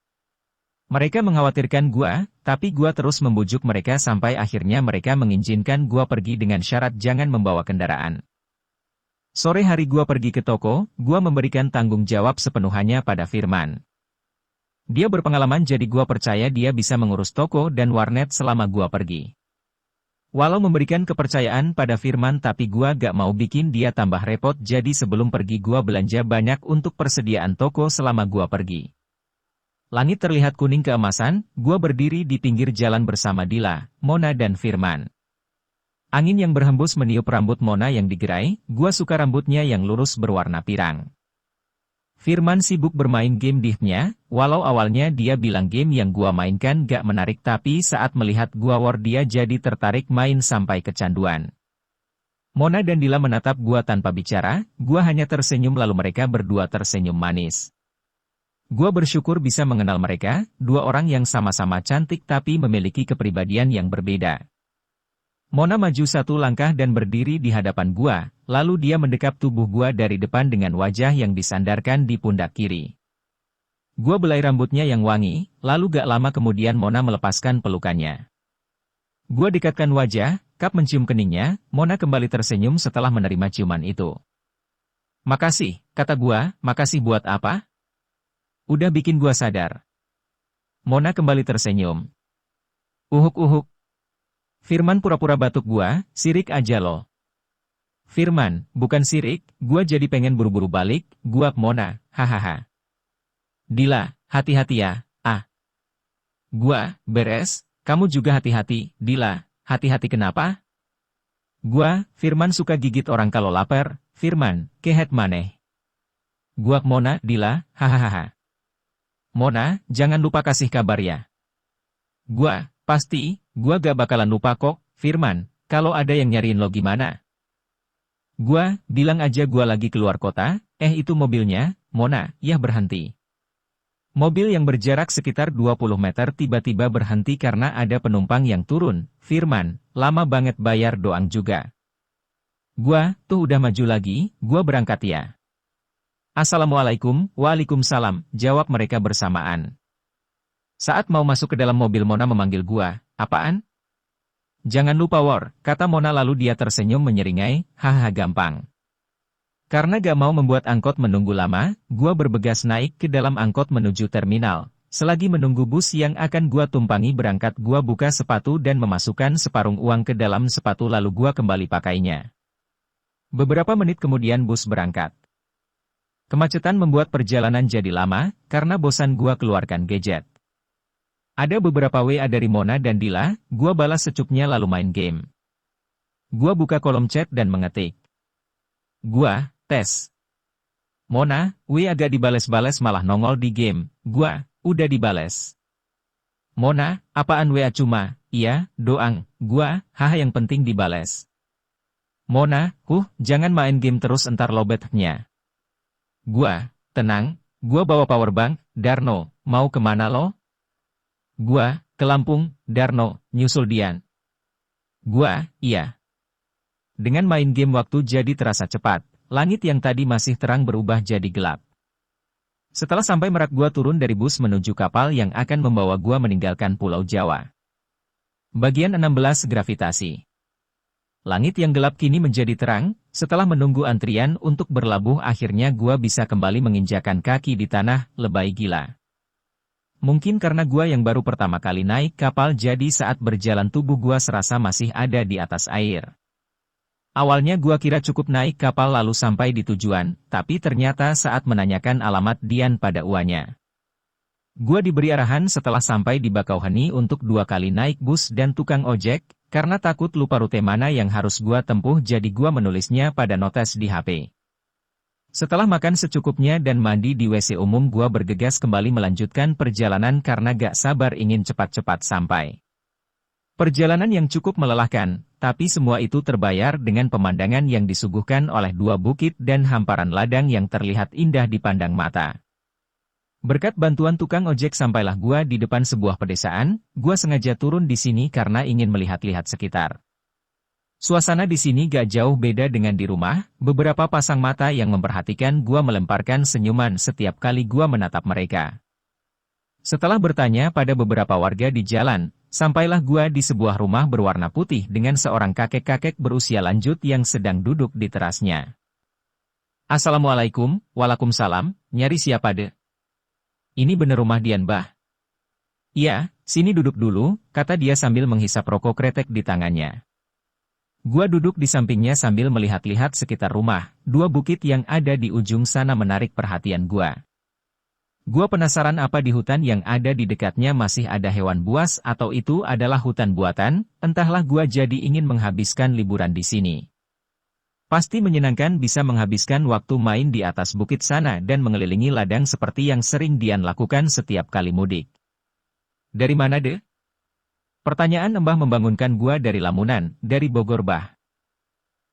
Mereka mengkhawatirkan gua, tapi gua terus membujuk mereka sampai akhirnya mereka mengizinkan gua pergi dengan syarat jangan membawa kendaraan. Sore hari gua pergi ke toko, gua memberikan tanggung jawab sepenuhnya pada Firman. Dia berpengalaman jadi gua percaya dia bisa mengurus toko dan warnet selama gua pergi. Walau memberikan kepercayaan pada Firman tapi gua gak mau bikin dia tambah repot jadi sebelum pergi gua belanja banyak untuk persediaan toko selama gua pergi. Langit terlihat kuning keemasan, gua berdiri di pinggir jalan bersama Dila, Mona dan Firman. Angin yang berhembus meniup rambut Mona yang digerai, gua suka rambutnya yang lurus berwarna pirang. Firman sibuk bermain game dive-nya, walau awalnya dia bilang game yang gua mainkan gak menarik tapi saat melihat gua war dia jadi tertarik main sampai kecanduan. Mona dan Dila menatap gua tanpa bicara, gua hanya tersenyum lalu mereka berdua tersenyum manis. Gua bersyukur bisa mengenal mereka, dua orang yang sama-sama cantik tapi memiliki kepribadian yang berbeda. Mona maju satu langkah dan berdiri di hadapan gua, lalu dia mendekap tubuh gua dari depan dengan wajah yang disandarkan di pundak kiri. Gua belai rambutnya yang wangi, lalu gak lama kemudian Mona melepaskan pelukannya. Gua dekatkan wajah, kap mencium keningnya, Mona kembali tersenyum setelah menerima ciuman itu. Makasih, kata gua, makasih buat apa? Udah bikin gua sadar. Mona kembali tersenyum. Uhuk-uhuk. Firman pura-pura batuk gua, sirik aja lo. Firman, bukan sirik, gua jadi pengen buru-buru balik, gua Mona, hahaha. Dila, hati-hati ya, ah. Gua, beres, kamu juga hati-hati, Dila, hati-hati kenapa? Gua, Firman suka gigit orang kalau lapar, Firman, kehet maneh. Gua Mona, Dila, hahaha. Mona, jangan lupa kasih kabar ya. Gua, pasti, gua gak bakalan lupa kok, Firman, kalau ada yang nyariin lo gimana? Gua, bilang aja gua lagi keluar kota, itu mobilnya, Mona, ya berhenti. Mobil yang berjarak sekitar 20 meter tiba-tiba berhenti karena ada penumpang yang turun, Firman, lama banget bayar doang juga. Gua, tuh udah maju lagi, gua berangkat ya. Assalamualaikum, waalaikumsalam, jawab mereka bersamaan. Saat mau masuk ke dalam mobil Mona memanggil gua, apaan? Jangan lupa war, kata Mona lalu dia tersenyum menyeringai, hahaha gampang. Karena gak mau membuat angkot menunggu lama, gua bergegas naik ke dalam angkot menuju terminal. Selagi menunggu bus yang akan gua tumpangi berangkat gua buka sepatu dan memasukkan separuh uang ke dalam sepatu lalu gua kembali pakainya. Beberapa menit kemudian bus berangkat. Kemacetan membuat perjalanan jadi lama, karena bosan gua keluarkan gadget. Ada beberapa WA dari Mona dan Dila, gua balas secuknya lalu main game. Gua buka kolom chat dan mengetik. Gua, tes. Mona, WA agak dibales-bales malah nongol di game, gua, udah dibales. Mona, apaan WA cuma, iya, doang, gua, haha yang penting dibales. Mona, jangan main game terus entar lobetnya. Gua, tenang, gua bawa powerbank, Darno, mau kemana lo? Gua, ke Lampung, Darno, nyusul Dian. Gua, iya. Dengan main game waktu jadi terasa cepat, langit yang tadi masih terang berubah jadi gelap. Setelah sampai Merak gua turun dari bus menuju kapal yang akan membawa gua meninggalkan Pulau Jawa. Bagian 16 Gravitasi. Langit yang gelap kini menjadi terang, setelah menunggu antrian untuk berlabuh akhirnya gua bisa kembali menginjakan kaki di tanah, lebay gila. Mungkin karena gua yang baru pertama kali naik kapal jadi saat berjalan tubuh gua serasa masih ada di atas air. Awalnya gua kira cukup naik kapal lalu sampai di tujuan, tapi ternyata saat menanyakan alamat Dian pada uanya. Gua diberi arahan setelah sampai di Bakauheni untuk 2 kali naik bus dan tukang ojek, karena takut lupa rute mana yang harus gua tempuh jadi gua menulisnya pada notes di HP. Setelah makan secukupnya dan mandi di WC umum gua bergegas kembali melanjutkan perjalanan karena gak sabar ingin cepat-cepat sampai. Perjalanan yang cukup melelahkan, tapi semua itu terbayar dengan pemandangan yang disuguhkan oleh 2 bukit dan hamparan ladang yang terlihat indah dipandang mata. Berkat bantuan tukang ojek sampailah gua di depan sebuah pedesaan, gua sengaja turun di sini karena ingin melihat-lihat sekitar. Suasana di sini gak jauh beda dengan di rumah, beberapa pasang mata yang memperhatikan gua melemparkan senyuman setiap kali gua menatap mereka. Setelah bertanya pada beberapa warga di jalan, sampailah gua di sebuah rumah berwarna putih dengan seorang kakek-kakek berusia lanjut yang sedang duduk di terasnya. Assalamualaikum, waalaikumsalam, nyari siapa de? Ini bener rumah Dian bah? Iya, sini duduk dulu, kata dia sambil menghisap rokok kretek di tangannya. Gua duduk di sampingnya sambil melihat-lihat sekitar rumah, 2 bukit yang ada di ujung sana menarik perhatian gua. Gua penasaran apa di hutan yang ada di dekatnya masih ada hewan buas atau itu adalah hutan buatan, entahlah gua jadi ingin menghabiskan liburan di sini. Pasti menyenangkan bisa menghabiskan waktu main di atas bukit sana dan mengelilingi ladang seperti yang sering Dian lakukan setiap kali mudik. Dari mana deh? Pertanyaan Embah membangunkan gua dari lamunan, dari Bogor bah.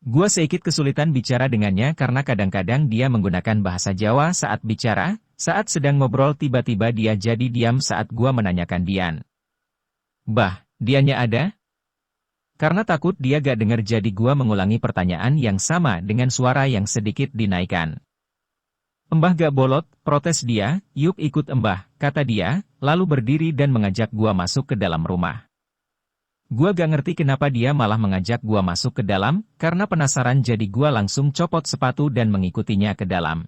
Gua sedikit kesulitan bicara dengannya karena kadang-kadang dia menggunakan bahasa Jawa saat bicara, saat sedang ngobrol tiba-tiba dia jadi diam saat gua menanyakan Dian. Bah, Diannya ada? Karena takut dia gak dengar jadi gua mengulangi pertanyaan yang sama dengan suara yang sedikit dinaikkan. Embah gak bolot, protes dia, yuk ikut Embah, kata dia, lalu berdiri dan mengajak gua masuk ke dalam rumah. Gua gak ngerti kenapa dia malah mengajak gua masuk ke dalam, karena penasaran jadi gua langsung copot sepatu dan mengikutinya ke dalam.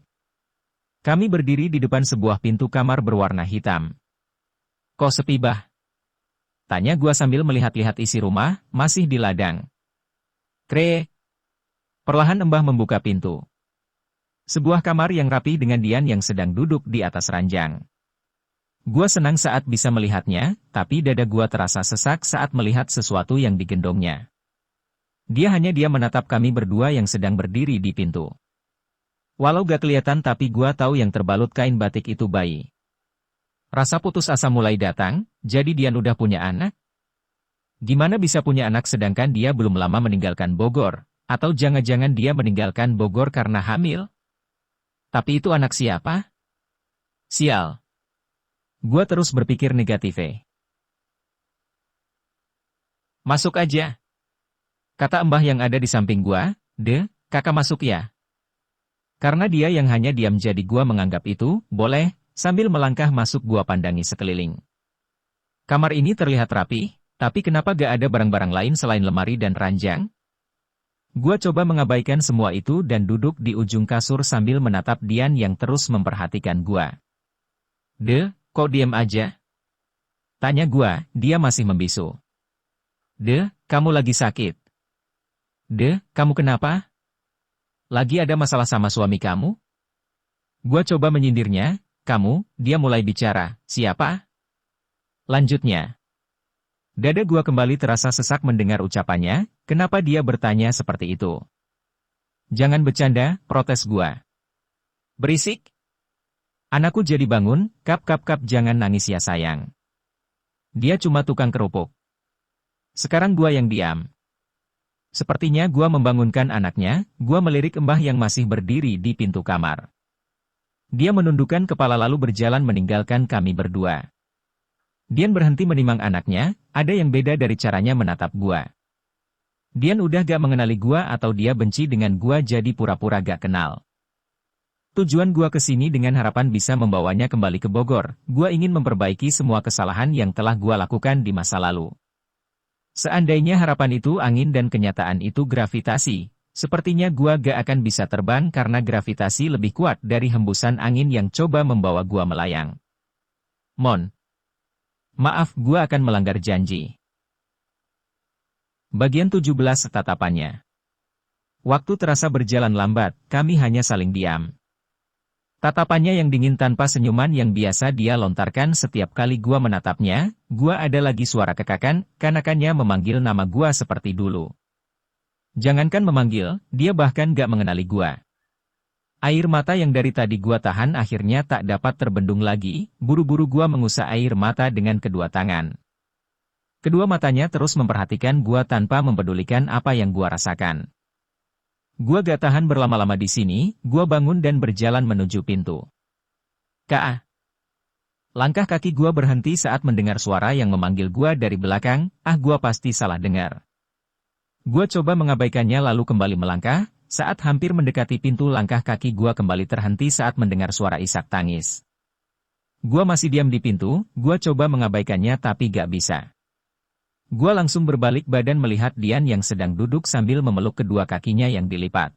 Kami berdiri di depan sebuah pintu kamar berwarna hitam. Kok sepi bah? Tanya gua sambil melihat-lihat isi rumah, masih di ladang. Kre. Perlahan Embah membuka pintu. Sebuah kamar yang rapi dengan Dian yang sedang duduk di atas ranjang. Gua senang saat bisa melihatnya, tapi dada gua terasa sesak saat melihat sesuatu yang digendongnya. Dia menatap kami berdua yang sedang berdiri di pintu. Walau gak kelihatan tapi gua tahu yang terbalut kain batik itu bayi. Rasa putus asa mulai datang, jadi Dian udah punya anak? Gimana bisa punya anak sedangkan dia belum lama meninggalkan Bogor? Atau jangan-jangan dia meninggalkan Bogor karena hamil? Tapi itu anak siapa? Sial. Gua terus berpikir negatif. Masuk aja. Kata Embah yang ada di samping gua, kakak masuk ya. Karena dia yang hanya diam jadi gua menganggap itu, boleh, sambil melangkah masuk gua pandangi sekeliling. Kamar ini terlihat rapi, tapi kenapa gak ada barang-barang lain selain lemari dan ranjang? Gua coba mengabaikan semua itu dan duduk di ujung kasur sambil menatap Dian yang terus memperhatikan gua. Kok diam aja? Tanya gua, dia masih membisu. Kamu lagi sakit? Kamu kenapa? Lagi ada masalah sama suami kamu? Gua coba menyindirnya, dia mulai bicara, siapa? Lanjutnya. Dada gua kembali terasa sesak mendengar ucapannya, kenapa dia bertanya seperti itu? Jangan bercanda, protes gua. Berisik? Anakku jadi bangun, kap jangan nangis ya sayang. Dia cuma tukang kerupuk. Sekarang gua yang diam. Sepertinya gua membangunkan anaknya, gua melirik Embah yang masih berdiri di pintu kamar. Dia menundukkan kepala lalu berjalan meninggalkan kami berdua. Dian berhenti menimang anaknya, ada yang beda dari caranya menatap gua. Dian udah gak mengenali gua atau dia benci dengan gua jadi pura-pura gak kenal. Tujuan gua ke sini dengan harapan bisa membawanya kembali ke Bogor, gua ingin memperbaiki semua kesalahan yang telah gua lakukan di masa lalu. Seandainya harapan itu angin dan kenyataan itu gravitasi, sepertinya gua gak akan bisa terbang karena gravitasi lebih kuat dari hembusan angin yang coba membawa gua melayang. Mon. Maaf, gua akan melanggar janji. Bagian 17 tatapannya. Waktu terasa berjalan lambat, kami hanya saling diam. Tatapannya yang dingin tanpa senyuman yang biasa dia lontarkan setiap kali gua menatapnya, gua ada lagi suara kekakan, kanakannya memanggil nama gua seperti dulu. Jangankan memanggil, dia bahkan gak mengenali gua. Air mata yang dari tadi gua tahan akhirnya tak dapat terbendung lagi, buru-buru gua mengusap air mata dengan kedua tangan. Kedua matanya terus memperhatikan gua tanpa mempedulikan apa yang gua rasakan. Gua gak tahan berlama-lama di sini, gua bangun dan berjalan menuju pintu. Kak. Langkah kaki gua berhenti saat mendengar suara yang memanggil gua dari belakang, gua pasti salah dengar. Gua coba mengabaikannya lalu kembali melangkah, saat hampir mendekati pintu langkah kaki gua kembali terhenti saat mendengar suara isak tangis. Gua masih diam di pintu, gua coba mengabaikannya tapi gak bisa. Gua langsung berbalik badan melihat Dian yang sedang duduk sambil memeluk kedua kakinya yang dilipat.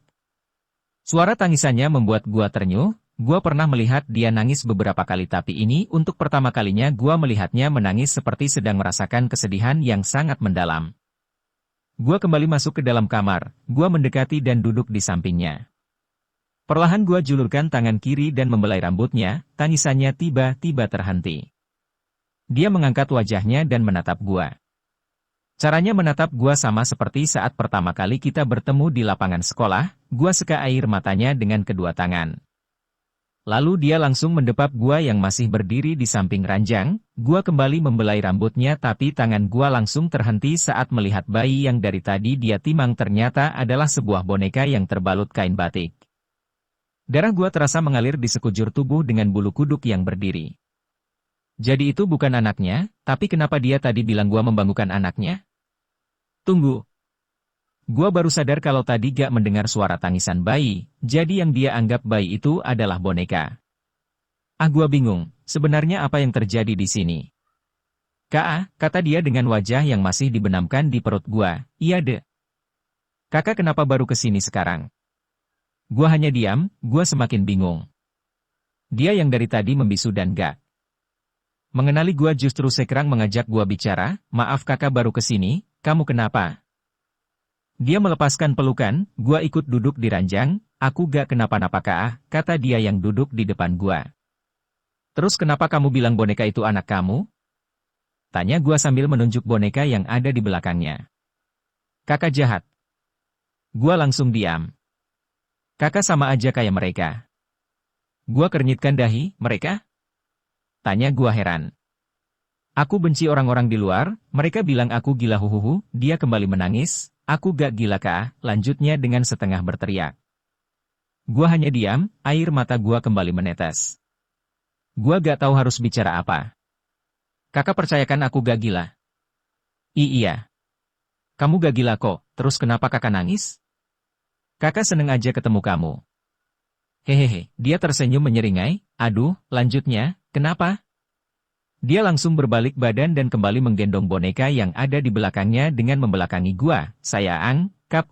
Suara tangisannya membuat gua ternyuh, gua pernah melihat dia nangis beberapa kali tapi ini untuk pertama kalinya gua melihatnya menangis seperti sedang merasakan kesedihan yang sangat mendalam. Gua kembali masuk ke dalam kamar, gua mendekati dan duduk di sampingnya. Perlahan gua julurkan tangan kiri dan membelai rambutnya, tangisannya tiba-tiba terhenti. Dia mengangkat wajahnya dan menatap gua. Caranya menatap gua sama seperti saat pertama kali kita bertemu di lapangan sekolah, gua seka air matanya dengan kedua tangan. Lalu dia langsung mendepap gua yang masih berdiri di samping ranjang, gua kembali membelai rambutnya tapi tangan gua langsung terhenti saat melihat bayi yang dari tadi dia timang ternyata adalah sebuah boneka yang terbalut kain batik. Darah gua terasa mengalir di sekujur tubuh dengan bulu kuduk yang berdiri. Jadi itu bukan anaknya, tapi kenapa dia tadi bilang gua membangunkan anaknya? Tunggu. Gua baru sadar kalau tadi gak mendengar suara tangisan bayi, jadi yang dia anggap bayi itu adalah boneka. Gua bingung, sebenarnya apa yang terjadi di sini? Kata dia dengan wajah yang masih dibenamkan di perut gua, iya deh. Kakak kenapa baru kesini sekarang? Gua hanya diam, gua semakin bingung. Dia yang dari tadi membisu dan gak mengenali gua justru sekarang mengajak gua bicara, maaf kakak baru kesini, kamu kenapa? Dia melepaskan pelukan, gua ikut duduk di ranjang, aku gak kenapa-napa kata dia yang duduk di depan gua. Terus kenapa kamu bilang boneka itu anak kamu? Tanya gua sambil menunjuk boneka yang ada di belakangnya. Kakak jahat. Gua langsung diam. Kakak sama aja kayak mereka. Gua kernyitkan dahi, mereka? Tanya gua heran. Aku benci orang-orang di luar, mereka bilang aku gila huhuhu, dia kembali menangis, aku gak gila lanjutnya dengan setengah berteriak. Gua hanya diam, air mata gua kembali menetes. Gua gak tahu harus bicara apa. Kakak percayakan aku gak gila? Iya. Kamu gak gila kok, terus kenapa kakak nangis? Kakak seneng aja ketemu kamu. Hehehe, dia tersenyum menyeringai, aduh, lanjutnya, kenapa? Dia langsung berbalik badan dan kembali menggendong boneka yang ada di belakangnya dengan membelakangi gua, sayang, kap.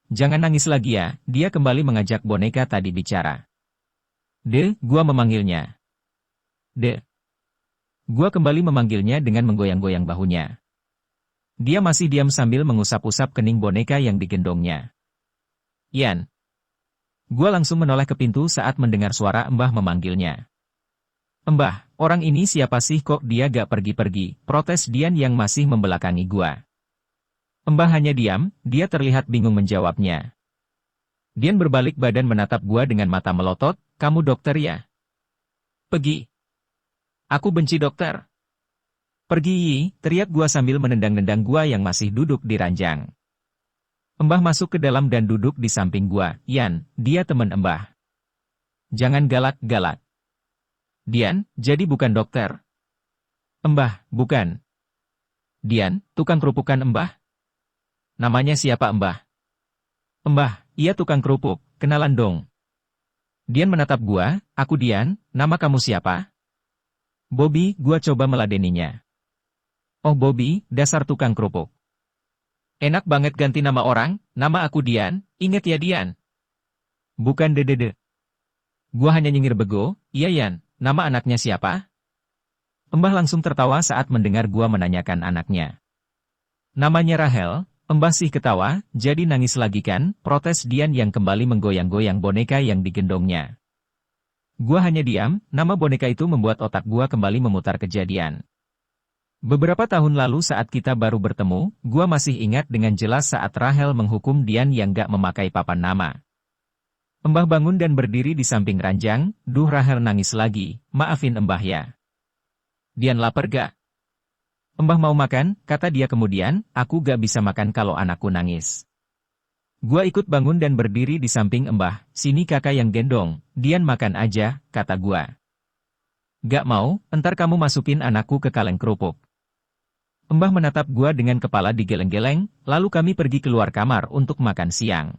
Jangan nangis lagi ya, dia kembali mengajak boneka tadi bicara. Gua memanggilnya. Gua kembali memanggilnya dengan menggoyang-goyang bahunya. Dia masih diam sambil mengusap-usap kening boneka yang digendongnya. Yan. Gua langsung menoleh ke pintu saat mendengar suara Mbah memanggilnya. Mbah, orang ini siapa sih kok dia gak pergi-pergi, protes Dian yang masih membelakangi gua. Mbah hanya diam, dia terlihat bingung menjawabnya. Dian berbalik badan menatap gua dengan mata melotot, kamu dokter ya? Pergi. Aku benci dokter. Pergi, teriak gua sambil menendang-nendang gua yang masih duduk di ranjang. Mbah masuk ke dalam dan duduk di samping gua, Yan, dia teman Mbah. Jangan galak-galak. Dian, jadi bukan dokter? Mbah, bukan. Dian, tukang kerupukan Mbah? Namanya siapa Mbah? Mbah, iya tukang kerupuk, kenalan dong. Dian menatap gua, aku Dian, nama kamu siapa? Bobby, gua coba meladeninya. Oh Bobby, dasar tukang kerupuk. Enak banget ganti nama orang, nama aku Dian, inget ya Dian? Bukan Dede. Gua hanya nyengir bego, iya Yan, nama anaknya siapa? Embah langsung tertawa saat mendengar gua menanyakan anaknya. Namanya Rahel. Embah sih ketawa, jadi nangis lagi kan, protes Dian yang kembali menggoyang-goyang boneka yang digendongnya. Gua hanya diam, nama boneka itu membuat otak gua kembali memutar kejadian. Beberapa tahun lalu saat kita baru bertemu, gua masih ingat dengan jelas saat Rahel menghukum Dian yang gak memakai papan nama. Embah bangun dan berdiri di samping ranjang, duh Rahel nangis lagi, maafin Embah ya. Dian lapar gak? Embah mau makan, kata dia kemudian, aku gak bisa makan kalau anakku nangis. Gua ikut bangun dan berdiri di samping Embah, sini kakak yang gendong, Dian makan aja, kata gua. Gak mau, entar kamu masukin anakku ke kaleng kerupuk. Embah menatap gua dengan kepala digeleng-geleng, lalu kami pergi keluar kamar untuk makan siang.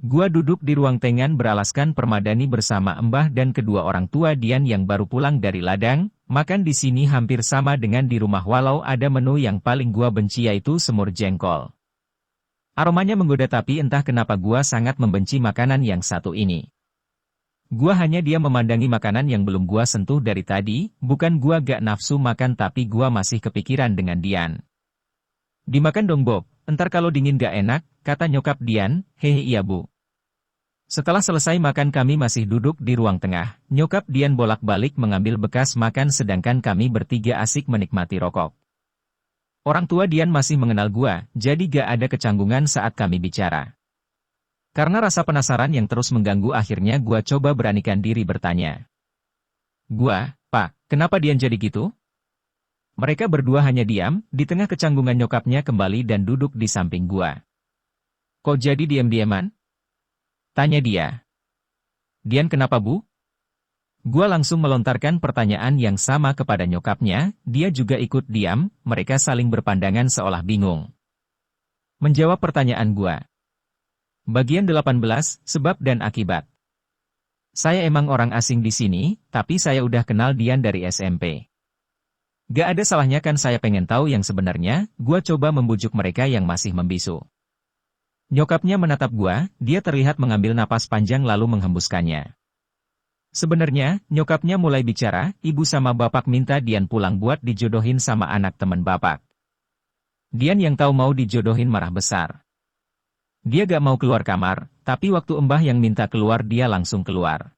Gua duduk di ruang tengan beralaskan permadani bersama Embah dan kedua orang tua Dian yang baru pulang dari ladang. Makan di sini hampir sama dengan di rumah walau ada menu yang paling gua benci yaitu semur jengkol. Aromanya menggoda tapi entah kenapa gua sangat membenci makanan yang satu ini. Gua hanya dia memandangi makanan yang belum gua sentuh dari tadi, bukan gua gak nafsu makan tapi gua masih kepikiran dengan Dian. Dimakan dong Bob, entar kalau dingin gak enak, kata nyokap Dian, hehe iya bu. Setelah selesai makan kami masih duduk di ruang tengah, nyokap Dian bolak-balik mengambil bekas makan sedangkan kami bertiga asik menikmati rokok. Orang tua Dian masih mengenal gua, jadi gak ada kecanggungan saat kami bicara. Karena rasa penasaran yang terus mengganggu akhirnya gua coba beranikan diri bertanya. Gua, Pak, kenapa Dian jadi gitu? Mereka berdua hanya diam, di tengah kecanggungan nyokapnya kembali dan duduk di samping gua. Kok jadi diam-diaman? Tanya dia. Dian kenapa bu? Gua langsung melontarkan pertanyaan yang sama kepada nyokapnya, dia juga ikut diam, mereka saling berpandangan seolah bingung. Menjawab pertanyaan gua. Bagian 18, Sebab dan Akibat. Saya emang orang asing di sini, tapi saya udah kenal Dian dari SMP. Gak ada salahnya kan saya pengen tahu yang sebenarnya, gua coba membujuk mereka yang masih membisu. Nyokapnya menatap gua, dia terlihat mengambil napas panjang lalu menghembuskannya. Sebenarnya, nyokapnya mulai bicara, ibu sama bapak minta Dian pulang buat dijodohin sama anak teman bapak. Dian yang tahu mau dijodohin marah besar. Dia gak mau keluar kamar, tapi waktu Embah yang minta keluar dia langsung keluar.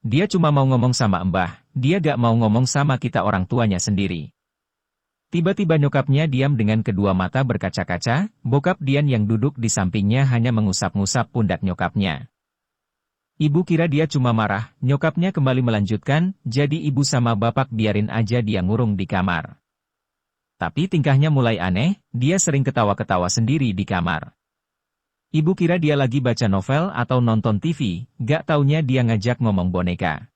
Dia cuma mau ngomong sama Embah, dia gak mau ngomong sama kita orang tuanya sendiri. Tiba-tiba nyokapnya diam dengan kedua mata berkaca-kaca, bokap Dian yang duduk di sampingnya hanya mengusap-ngusap pundak nyokapnya. Ibu kira dia cuma marah, nyokapnya kembali melanjutkan, jadi ibu sama bapak biarin aja dia ngurung di kamar. Tapi tingkahnya mulai aneh, dia sering ketawa-ketawa sendiri di kamar. Ibu kira dia lagi baca novel atau nonton TV, gak taunya dia ngajak ngomong boneka.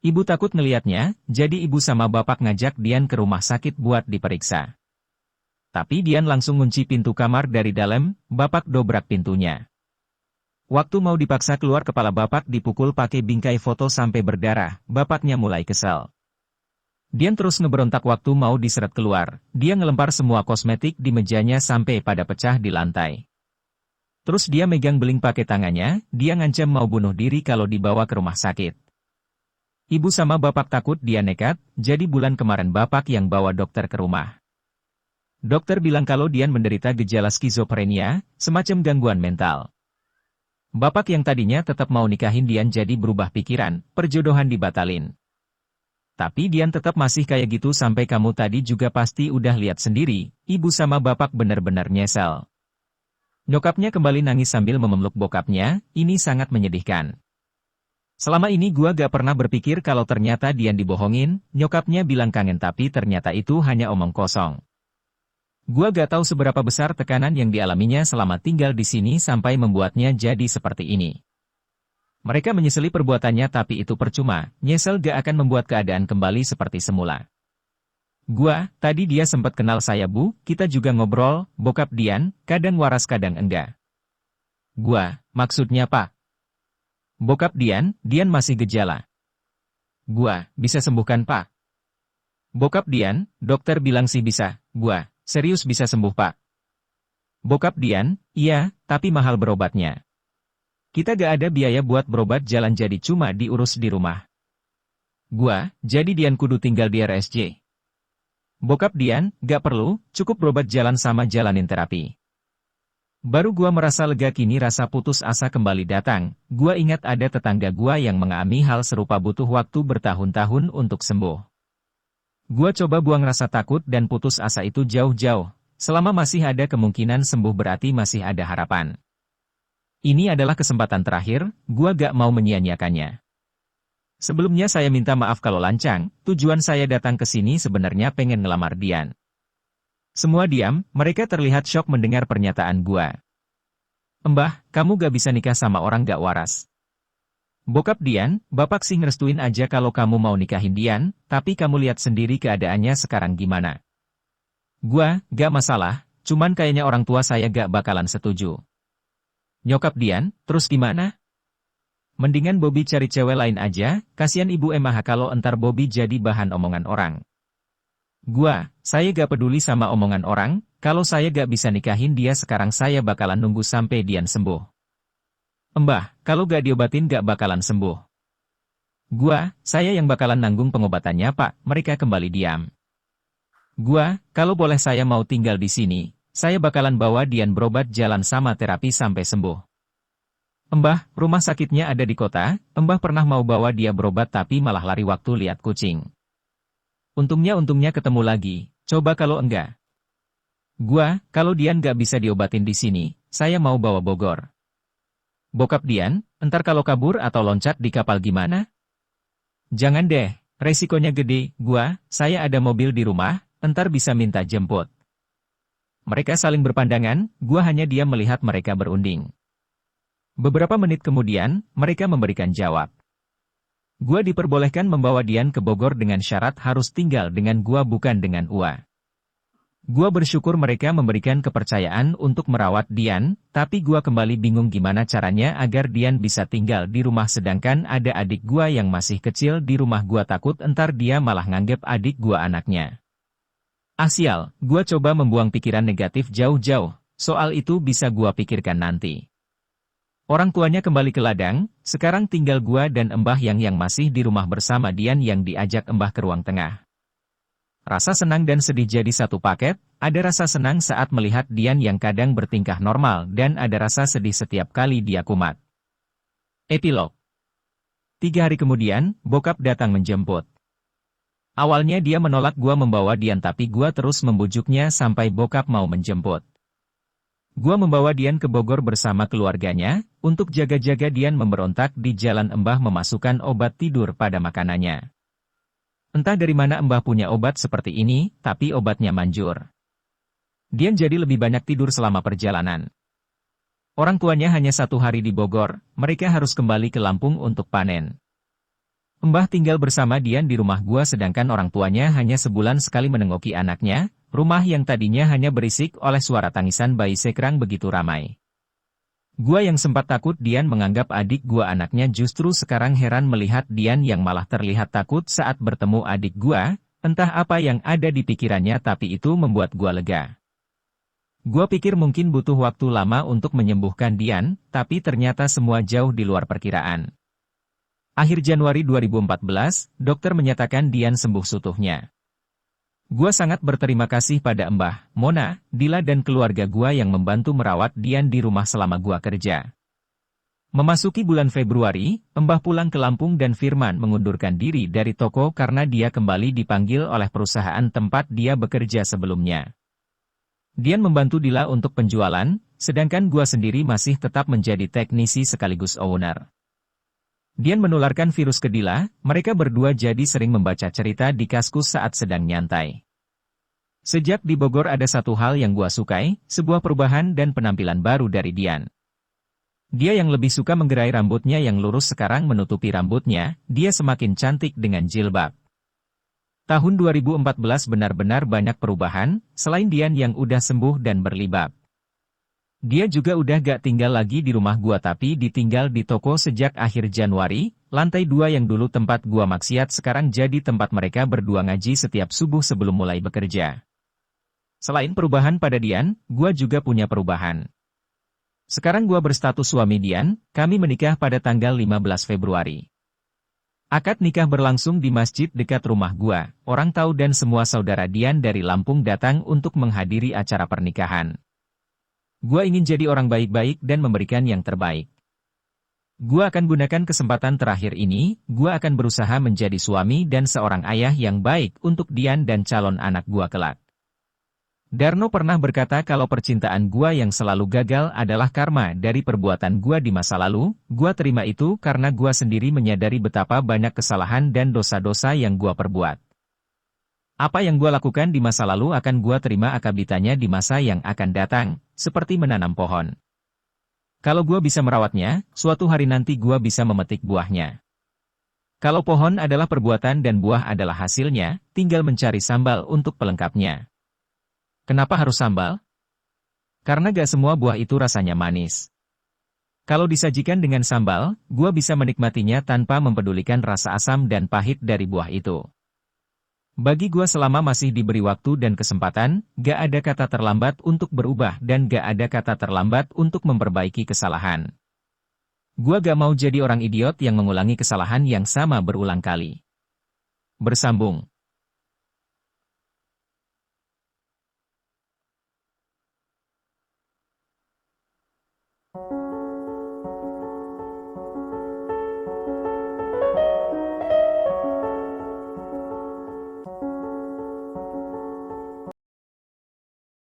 Ibu takut ngelihatnya, jadi ibu sama bapak ngajak Dian ke rumah sakit buat diperiksa. Tapi Dian langsung kunci pintu kamar dari dalam, bapak dobrak pintunya. Waktu mau dipaksa keluar kepala bapak dipukul pakai bingkai foto sampai berdarah, bapaknya mulai kesal. Dian terus ngeberontak waktu mau diseret keluar, dia ngelempar semua kosmetik di mejanya sampai pada pecah di lantai. Terus dia megang beling pakai tangannya, dia ngancam mau bunuh diri kalau dibawa ke rumah sakit. Ibu sama bapak takut dia nekat, jadi bulan kemarin bapak yang bawa dokter ke rumah. Dokter bilang kalau Dian menderita gejala skizofrenia, semacam gangguan mental. Bapak yang tadinya tetap mau nikahin Dian jadi berubah pikiran, perjodohan dibatalin. Tapi Dian tetap masih kayak gitu sampai kamu tadi juga pasti udah lihat sendiri, ibu sama bapak benar-benar nyesel. Nyokapnya kembali nangis sambil memeluk bokapnya, ini sangat menyedihkan. Selama ini gua gak pernah berpikir kalau ternyata Dian dibohongin, nyokapnya bilang kangen tapi ternyata itu hanya omong kosong. Gua gak tahu seberapa besar tekanan yang dialaminya selama tinggal di sini sampai membuatnya jadi seperti ini. Mereka menyesali perbuatannya tapi itu percuma, nyesel gak akan membuat keadaan kembali seperti semula. Gua, tadi dia sempat kenal saya bu, kita juga ngobrol, bokap Dian, kadang waras kadang enggak. Gua, maksudnya pak. Bokap Dian, Dian masih gejala. Gua, bisa sembuhkan pak. Bokap Dian, dokter bilang sih bisa, gua, serius bisa sembuh pak. Bokap Dian, iya, tapi mahal berobatnya. Kita gak ada biaya buat berobat jalan jadi cuma diurus di rumah. Gua, jadi Dian kudu tinggal di RSJ. Bokap Dian, gak perlu, cukup berobat jalan sama jalanin terapi. Baru gua merasa lega kini rasa putus asa kembali datang, gua ingat ada tetangga gua yang mengalami hal serupa butuh waktu bertahun-tahun untuk sembuh. Gua coba buang rasa takut dan putus asa itu jauh-jauh, selama masih ada kemungkinan sembuh berarti masih ada harapan. Ini adalah kesempatan terakhir, gua gak mau menyia-nyiakannya. Sebelumnya saya minta maaf kalau lancang, tujuan saya datang ke sini sebenarnya pengen ngelamar Dian. Semua diam, mereka terlihat syok mendengar pernyataan gua. Mbah, kamu gak bisa nikah sama orang gak waras. Bokap Dian, bapak sih ngerestuin aja kalau kamu mau nikahin Dian, tapi kamu lihat sendiri keadaannya sekarang gimana. Gua, gak masalah, cuman kayaknya orang tua saya gak bakalan setuju. Nyokap Dian, terus gimana? Mendingan Bobby cari cewek lain aja, kasihan ibu emah kalau entar Bobby jadi bahan omongan orang. Gua, saya gak peduli sama omongan orang, kalau saya gak bisa nikahin dia sekarang saya bakalan nunggu sampai Dian sembuh. Mbah, kalau gak diobatin gak bakalan sembuh. Gua, saya yang bakalan nanggung pengobatannya Pak, mereka kembali diam. Gua, kalau boleh saya mau tinggal di sini, saya bakalan bawa Dian berobat jalan sama terapi sampai sembuh. Mbah, rumah sakitnya ada di kota, Mbah pernah mau bawa dia berobat tapi malah lari waktu lihat kucing. Untungnya ketemu lagi, coba kalau enggak. Gua, kalau Dian gak bisa diobatin di sini, saya mau bawa Bogor. Bokap Dian, entar kalau kabur atau loncat di kapal gimana? Jangan deh, resikonya gede, gua, saya ada mobil di rumah, entar bisa minta jemput. Mereka saling berpandangan, gua hanya diam melihat mereka berunding. Beberapa menit kemudian, mereka memberikan jawab. Gua diperbolehkan membawa Dian ke Bogor dengan syarat harus tinggal dengan gua bukan dengan Ua. Gua bersyukur mereka memberikan kepercayaan untuk merawat Dian, tapi gua kembali bingung gimana caranya agar Dian bisa tinggal di rumah sedangkan ada adik gua yang masih kecil di rumah gua takut entar dia malah nganggep adik gua anaknya. Sial, gua coba membuang pikiran negatif jauh-jauh, soal itu bisa gua pikirkan nanti. Orang tuanya kembali ke ladang, sekarang tinggal gua dan Mbah yang masih di rumah bersama Dian yang diajak Mbah ke ruang tengah. Rasa senang dan sedih jadi satu paket, ada rasa senang saat melihat Dian yang kadang bertingkah normal dan ada rasa sedih setiap kali dia kumat. Epilog. 3 hari kemudian, bokap datang menjemput. Awalnya dia menolak gua membawa Dian tapi gua terus membujuknya sampai bokap mau menjemput. Gua membawa Dian ke Bogor bersama keluarganya, untuk jaga-jaga Dian memberontak di jalan Mbah memasukkan obat tidur pada makanannya. Entah dari mana Mbah punya obat seperti ini, tapi obatnya manjur. Dian jadi lebih banyak tidur selama perjalanan. Orang tuanya hanya 1 hari di Bogor, mereka harus kembali ke Lampung untuk panen. Mbah tinggal bersama Dian di rumah gua sedangkan orang tuanya hanya sebulan sekali menengoki anaknya, rumah yang tadinya hanya berisik oleh suara tangisan bayi sekrang begitu ramai. Gua yang sempat takut Dian menganggap adik gua anaknya justru sekarang heran melihat Dian yang malah terlihat takut saat bertemu adik gua, entah apa yang ada di pikirannya tapi itu membuat gua lega. Gua pikir mungkin butuh waktu lama untuk menyembuhkan Dian, tapi ternyata semua jauh di luar perkiraan. Akhir Januari 2014, dokter menyatakan Dian sembuh seutuhnya. Gua sangat berterima kasih pada Mbah, Mona, Dila dan keluarga gua yang membantu merawat Dian di rumah selama gua kerja. Memasuki bulan Februari, Mbah pulang ke Lampung dan Firman mengundurkan diri dari toko karena dia kembali dipanggil oleh perusahaan tempat dia bekerja sebelumnya. Dian membantu Dila untuk penjualan, sedangkan gua sendiri masih tetap menjadi teknisi sekaligus owner. Dian menularkan virus ke Dila, mereka berdua jadi sering membaca cerita di kaskus saat sedang nyantai. Sejak di Bogor ada satu hal yang gua sukai, sebuah perubahan dan penampilan baru dari Dian. Dia yang lebih suka menggerai rambutnya yang lurus sekarang menutupi rambutnya, dia semakin cantik dengan jilbab. Tahun 2014 benar-benar banyak perubahan, selain Dian yang udah sembuh dan berlibab. Dia juga udah gak tinggal lagi di rumah gua tapi ditinggal di toko sejak akhir Januari, lantai 2 yang dulu tempat gua maksiat sekarang jadi tempat mereka berdua ngaji setiap subuh sebelum mulai bekerja. Selain perubahan pada Dian, gua juga punya perubahan. Sekarang gua berstatus suami Dian, kami menikah pada tanggal 15 Februari. Akad nikah berlangsung di masjid dekat rumah gua. Orang tahu dan semua saudara Dian dari Lampung datang untuk menghadiri acara pernikahan. Gua ingin jadi orang baik-baik dan memberikan yang terbaik. Gua akan gunakan kesempatan terakhir ini, gua akan berusaha menjadi suami dan seorang ayah yang baik untuk Dian dan calon anak gua kelak. Darno pernah berkata kalau percintaan gua yang selalu gagal adalah karma dari perbuatan gua di masa lalu. Gua terima itu karena gua sendiri menyadari betapa banyak kesalahan dan dosa-dosa yang gua perbuat. Apa yang gua lakukan di masa lalu akan gua terima akabitanya di masa yang akan datang, seperti menanam pohon. Kalau gua bisa merawatnya, suatu hari nanti gua bisa memetik buahnya. Kalau pohon adalah perbuatan dan buah adalah hasilnya, tinggal mencari sambal untuk pelengkapnya. Kenapa harus sambal? Karena gak semua buah itu rasanya manis. Kalau disajikan dengan sambal, gua bisa menikmatinya tanpa mempedulikan rasa asam dan pahit dari buah itu. Bagi gua selama masih diberi waktu dan kesempatan, gak ada kata terlambat untuk berubah dan gak ada kata terlambat untuk memperbaiki kesalahan. Gua gak mau jadi orang idiot yang mengulangi kesalahan yang sama berulang kali. Bersambung.